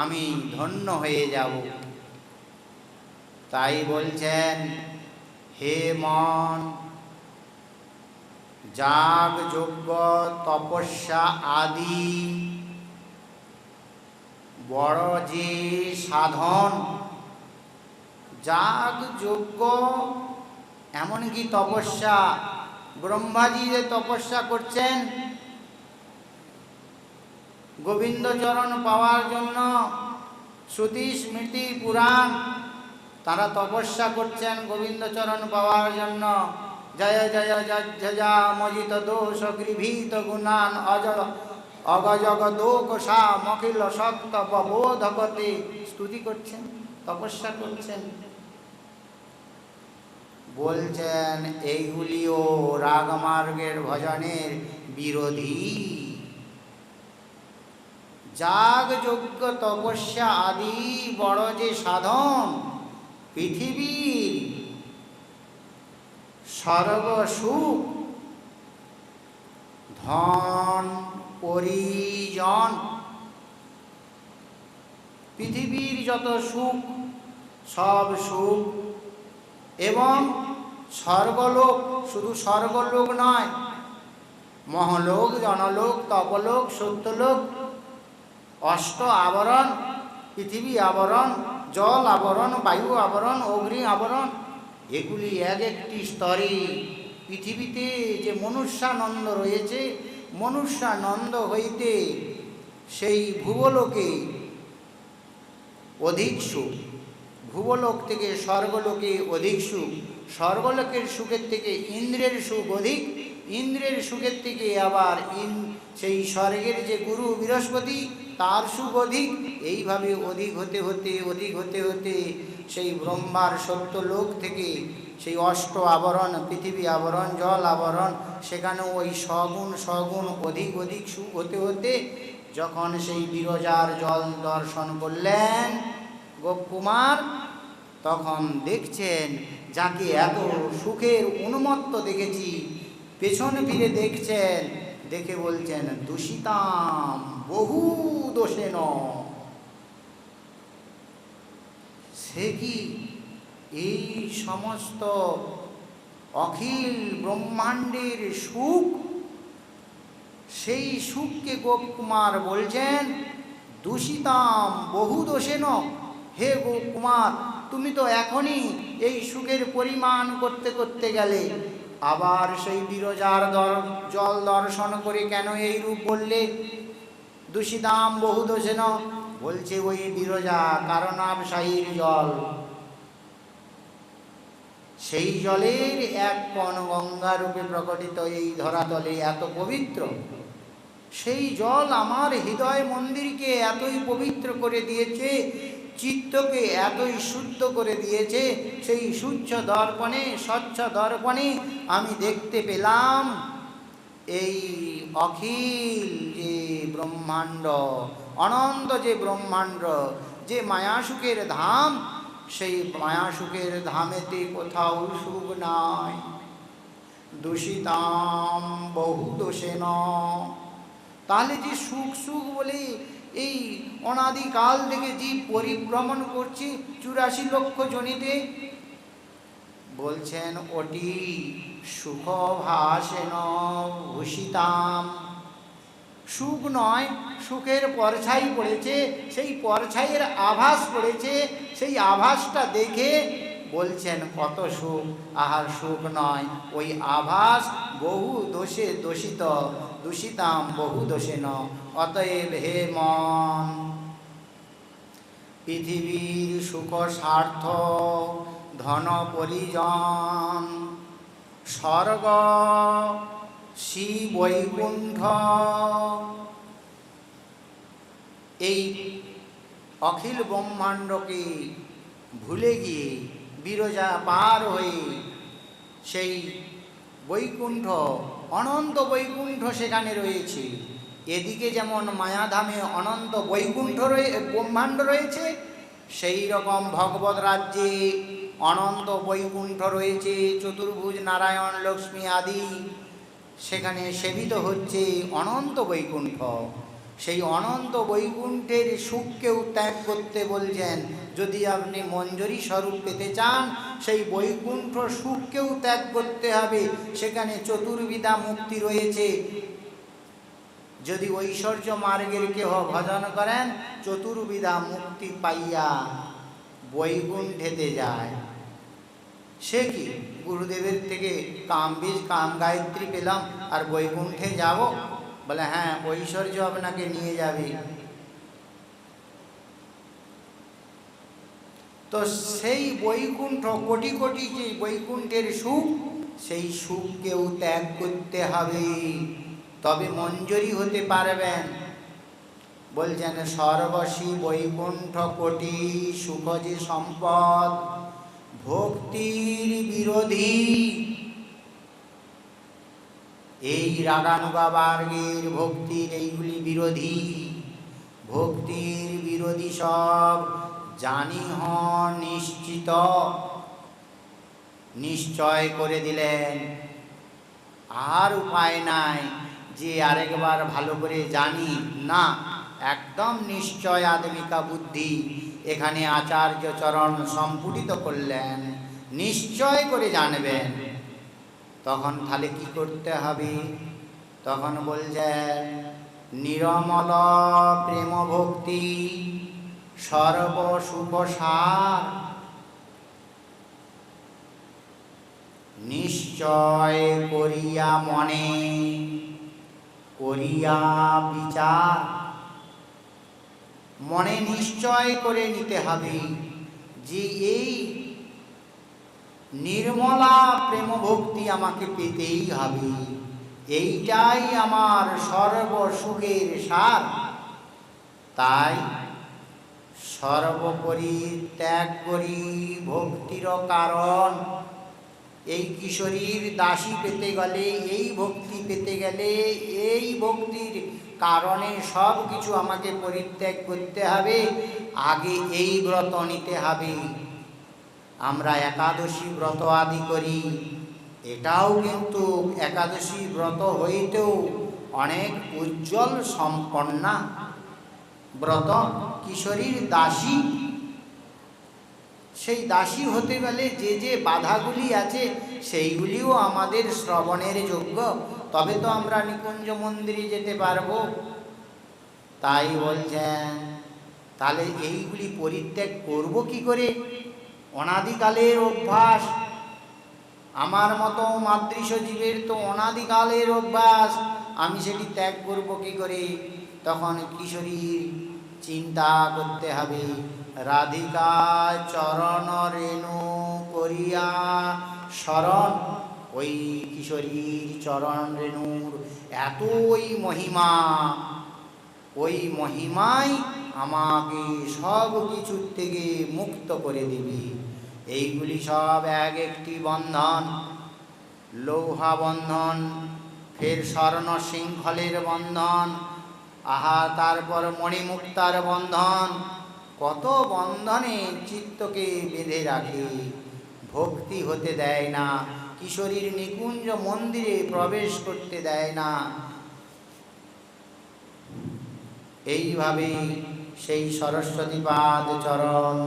আমি ধন্য হয়ে যাব। তাই বলছেন, হে মন, যাগ যজ্ঞ তপস্যা আদি বড় যে সাধন, যাগ যজ্ঞ এমনকি তপস্যা, ব্রহ্মাজি যে তপস্যা করছেন গোবিন্দচরণ পাওয়ার জন্য, শ্রুতি স্মৃতি পুরাণ, তারা তপস্যা করছেন গোবিন্দচরণ পাওয়ার জন্য। জয় জয় যা মজিত দোষ গৃভীত গুণান অগজগ দোষা মখিল সত্য বোধকতে, স্তুতি করছেন, তপস্যা করছেন। বলছেন এইগুলিও রাগমার্গের ভজনের বিরোধী। যাগ যজ্ঞ তপস্যা আদি বড় যে সাধন, পৃথিবীর সর্বসুখ, ধন পরিজন, পৃথিবীর যত সুখ, সব সুখ, এবং স্বর্গলোক, শুধু স্বর্গলোক নয়, মহলোক, জনলোক, তপলোক, সত্যলোক, অষ্ট আবরণ, পৃথিবী আবরণ, জল আবরণ, বায়ু আবরণ, অগ্নি আবরণ, এগুলি এক একটি স্তরে। পৃথিবীতে যে মনুষ্যানন্দ রয়েছে, মনুষ্যানন্দ হইতে সেই ভুবলোকে অধিক সুখ, ভুবলোক থেকে স্বর্গলোকে অধিক সুখ, স্বর্গলোকের সুখের থেকে ইন্দ্রের সুখ অধিক, ইন্দ্রের সুখের থেকে আবার সেই স্বর্গের যে গুরু বৃহস্পতি তার সুখ অধিক। এইভাবে অধিক হতে হতে অধিক হতে হতে সেই ব্রহ্মার সত্যলোক থেকে সেই অষ্ট আবরণ, পৃথিবী আবরণ, জল আবরণ, সেখানেও ওই সগুণ সগুণ অধিক অধিক সুখ হতে হতে যখন সেই বিরজার জল দর্শন করলেন গোপকুমার, তখন দেখছেন যাকে এত সুখের উন্মত্ত দেখেছি, পেছন ফিরে দেখছেন, দেখে বলছেন দূষিতাম বহু দোষেন। সে কি এই সমস্ত অখিল ব্রহ্মাণ্ডের সুখ, সেই সুখকে গোপকুমার বলছেন দূষিতাম বহু দোষেন। হে গোপকুমার, তুমি তো এখনই এই সুখের পরিমাণ করতে করতে গেলে, আবার সেই বিরজার জল দর্শন করে কেন এই রূপ বললে দূষিতাম বহু দোষেন? বলছে ওই বিরজা কারণাবসায়ীর জল, সেই জলের এক কণ গঙ্গা রূপে প্রকটিত এই ধরাতলে এত পবিত্র, সেই জল আমার হৃদয় মন্দিরকে এতই পবিত্র করে দিয়েছে, চিত্তকে এতই শুদ্ধ করে দিয়েছে। সেই স্বচ্ছ দর্পণে, স্বচ্ছ দর্পণে আমি দেখতে পেলাম এই অখিল যে ব্রহ্মাণ্ড, অনন্ত যে ব্রহ্মাণ্ড, যে মায়াসুখের ধাম, সেই মায়াসুখের ধামেতে কোথাও সুখ নাই। দূষিতাম বহু দোষেন। তাহলে যে সুখ সুখ বলে এই অনাদিকাল থেকে জীব পরিভ্রমণ করছি 84 লক্ষ জনিতে, বলছেন ওটি সুখ ভাসেন ভূষিতাম। সুখ নয়, সুখের পরছাই পড়েছে, সেই পরছাইয়ের আভাস পড়েছে, সেই আভাসটা দেখে বলছেন কত সুখ। আহার সুখ নয়, ওই আভাস বহু দোষে দোষিত, দূষিতাম বহু দোষেন। অতএব হে মন, পৃথিবীর সুখ স্বার্থ, ধন পরিজন, স্বর্গ শ্রী বৈকুণ্ঠ, এই অখিল ব্রহ্মাণ্ডকে ভুলে গিয়ে বিরজা পার হয়ে সেই বৈকুণ্ঠ, অনন্ত বৈকুণ্ঠ সেখানে রয়েছে। এদিকে যেমন মায়াধামে অনন্ত বৈকুণ্ঠ ব্রহ্মাণ্ড রয়েছে, সেই রকম ভগবত রাজ্যে অনন্ত বৈকুণ্ঠ রয়েছে। চতুর্ভুজ নারায়ণ লক্ষ্মী আদি সেখানে সেবিত হচ্ছে অনন্ত বৈকুণ্ঠ। সেই অনন্ত বৈকুণ্ঠের সুখকেও ত্যাগ করতে বলছেন। যদি আপনি মঞ্জরি স্বরূপ পেতে চান, সেই বৈকুণ্ঠ সুখকেও ত্যাগ করতে হবে। সেখানে চতুর্বিধা মুক্তি রয়েছে। যদি ঐশ্বর্য মার্গের কেহ ভজন করেন, চতুর্বিধা মুক্তি পাইয়া বৈকুণ্ঠেতে যায়। সে কি গুরুদেবের থেকে কামবীজ কাম গায়ত্রী পেলাম আর বৈকুণ্ঠে যাব? বলে হ্যাঁ, ঐশ্বর্য আপনাকে নিয়ে যাবে। তো সেই বৈকুণ্ঠ, কোটি কোটি যে বৈকুণ্ঠের সুখ, সেই সুখকেও ত্যাগ করতে হবে, তবে মঞ্জরি হতে পারবেন। বলছেন সর্বস্বী বৈকুণ্ঠ কোটি সুখ যে সম্পদ, ভক্তির বিরোধী। এই রাগানুগা বার্গের ভক্তির এইগুলি বিরোধী, ভক্তির বিরোধী সব জানি হন নিশ্চিত। নিশ্চয় করে দিলেন, আর উপায় নাই যে আরেকবার ভালো করে জানি না, একদম নিশ্চয় আদমিকা বুদ্ধি এখানে আচার্য চরণ সম্পুটিত করলেন। নিশ্চয় করে জানবেন। তখন তাহলে কি করতে হবে? তখন বলছেন নিরমল প্রেম ভক্তি সর্বসুখসার, নিশ্চয় করিয়া মনে করিয়া বিচার। মনে নিশ্চয় করে নিতে হবে যে এই নির্মলা প্রেম ভক্তি আমাকে পেতেই হবে, এইটাই আমার সর্বসুখের সার। তাই সর্বোপরি ত্যাগ করি ভক্তির কারণ। এই কিশোরীর দাসী পেতে গেলে, এই ভক্তি পেতে গেলে, এই ভক্তির কারণে সব কিছু আমাকে পরিত্যাগ করতে হবে। আগে এই ব্রত নিতে হবে। আমরা একাদশী ব্রত আদি করি, এটাও কিন্তু একাদশী ব্রত হইতেও অনেক উজ্জ্বল সম্পন্না ব্রত। কিশোরীর দাসী, সেই দাসী হতে গেলে যে যে বাধাগুলি আছে সেইগুলিও আমাদের শ্রবণের যোগ্য, তবে তো আমরা নিকুঞ্জ মন্দিরে যেতে পারবো। তাই বলছেন, তাহলে এইগুলি পরিত্যাগ করব কি করে? অনাদিকালের অভ্যাস, আমার মতো মাতৃশ জীবের তো অনাদিকালের অভ্যাস, আমি সেটি ত্যাগ করব কি করে? তখন কিশোরী চিন্তা করতে হবে, রাধিকা চরণ রেণু করিয়া শরণ। ওই কিশোরীর চরণ রেণুর এতই মহিমা, ওই মহিমাই আমাকে সব কিছুর থেকে মুক্ত করে দিবি। এইগুলি সব এক একটি বন্ধন, লৌহা বন্ধন, ফের স্বর্ণ শৃঙ্খলের বন্ধন, আহা তারপর মণিমুক্তার বন্ধন, কত বন্ধনে চিত্তকে বেঁধে রাখে, ভক্তি হতে দেয় না, কিশোরীর নিকুঞ্জ মন্দিরে প্রবেশ করতে দেয় না। এইভাবে সেই সরস্বতীপাদ চরণ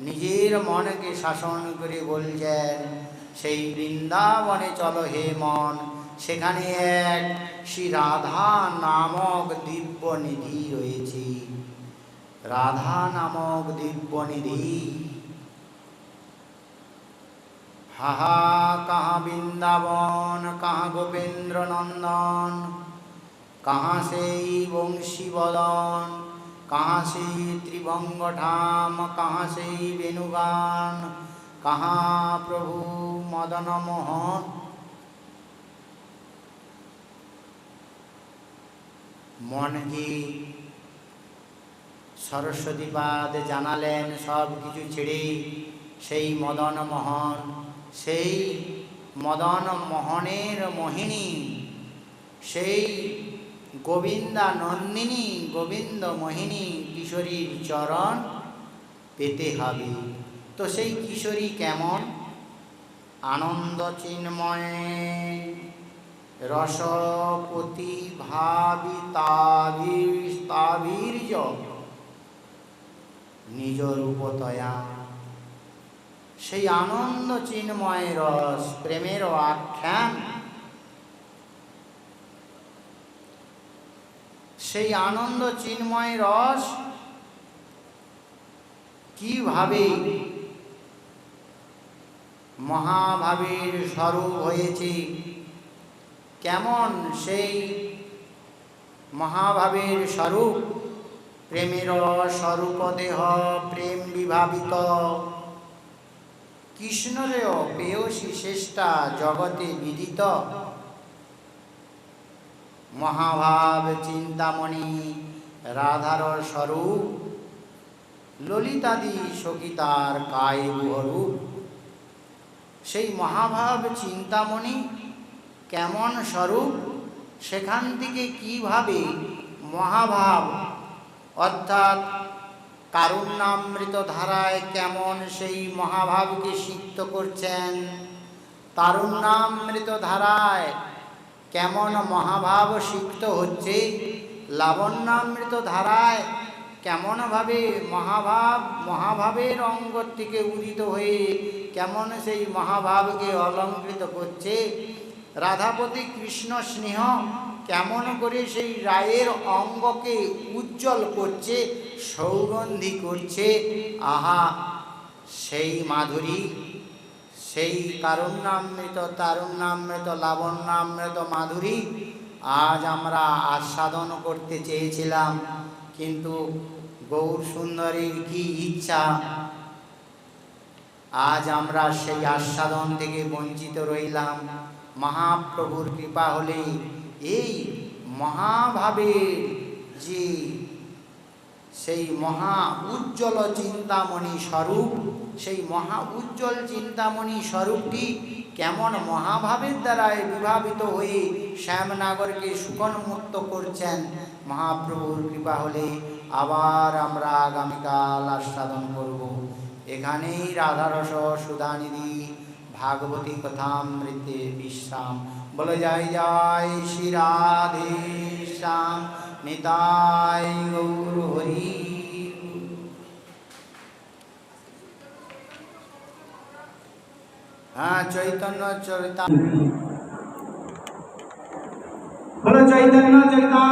নিজের মনকে শাসন করে বলছেন, সেই বৃন্দাবনে চলো হে মন, সেখানে এক শ্রী রাধা নামক দিব্য নিধি রয়েছে। রাধা নামক দিব্য নিধি, হাহা কাহা বৃন্দাবন, কাহা গোপেন্দ্র নন্দন, কাহা সেই বংশী বদন, কাহা সেই ত্রিভঙ্গ ঠাম, কাহা সেই বেণুগান, কাহা প্রভু মদন মোহন। মনকে সরস্বতীপাদ জানালেন সব কিছু ছেড়ে সেই মদন মোহন, সেই মদন মোহনের মোহিনী, সেই গোবিন্দা নন্দিনী গোবিন্দ মোহিনী কিশোরীর চরণ পেতে হবে। তো সেই কিশোরী কেমন? আনন্দ চিন্ময় রসপতি ভাবিতাবীর্য নিজ রূপতয়া। সেই আনন্দ চিন্ময় রস, প্রেমের আখ্যান, সেই আনন্দ চিন্ময় রস কিভাবে মহাভাবের স্বরূপ হয়েছে, কেমন সেই মহাভাবের স্বরূপ? প্রেমের স্বরূপ দেহ প্রেম বিভাবিত, কৃষ্ণরেয় পেয়সী শ্রেষ্ঠা জগতে বিদিত। মহাভাব চিন্তামণি রাধার স্বরূপ, ললিতাদি সখিতার কায় গুহরূপ। সেই মহাভাব চিন্তামণি কেমন স্বরূপ, সেখান থেকে কিভাবে মহাভাব অর্থাৎ কারুণ্যামৃত ধারায় কেমন সেই মহাভাবকে সিক্ত করছেন, তারুণ্যামৃত ধারায় কেমন মহাভাব সিক্ত হচ্ছে, লাবণ্যামৃত ধারায় কেমনভাবে মহাভাবের অঙ্গ থেকে উদিত হয়ে কেমন সেই মহাভাবকে অলঙ্কৃত করছে। রাধাপতি কৃষ্ণ স্নেহ কেমন করে সেই রায়ের অঙ্গকে উজ্জ্বল করছে, সৌগন্ধি করছে। আহা, সেই মাধুরী, সেই কারুণ্যামৃত তারুণ্যামৃত লাবণ্যামৃত মাধুরী আজ আমরা আস্বাদন করতে চেয়েছিলাম, কিন্তু গৌর সুন্দরীর কি ইচ্ছা, আজ আমরা সেই আস্বাদন থেকে বঞ্চিত রইলাম। মহাপ্রভুর কৃপা হলে এই মহাভাবের যে সেই মহা উজ্জ্বল চিন্তামণি স্বরূপ, সেই মহা উজ্জ্বল চিন্তামণি স্বরূপটি কেমন মহাভাবের দ্বারায় বিভাবিত হয়ে শ্যামনগরকে সুকোন্মুক্ত করছেন, মহাপ্রভুর কৃপা হলে আবার আমরা আগামীকাল আস্বাদন করব। এখানেই রাধারস সুধানিধি ভাগবতী কথামৃতে বিশ্রাম। বলে জয় জয় শ্রী রাধে শ্যাম নিতাই গৌর হরি। হ্যাঁ, চৈতন্য চরিতা, বলো চৈতন্য চরিতা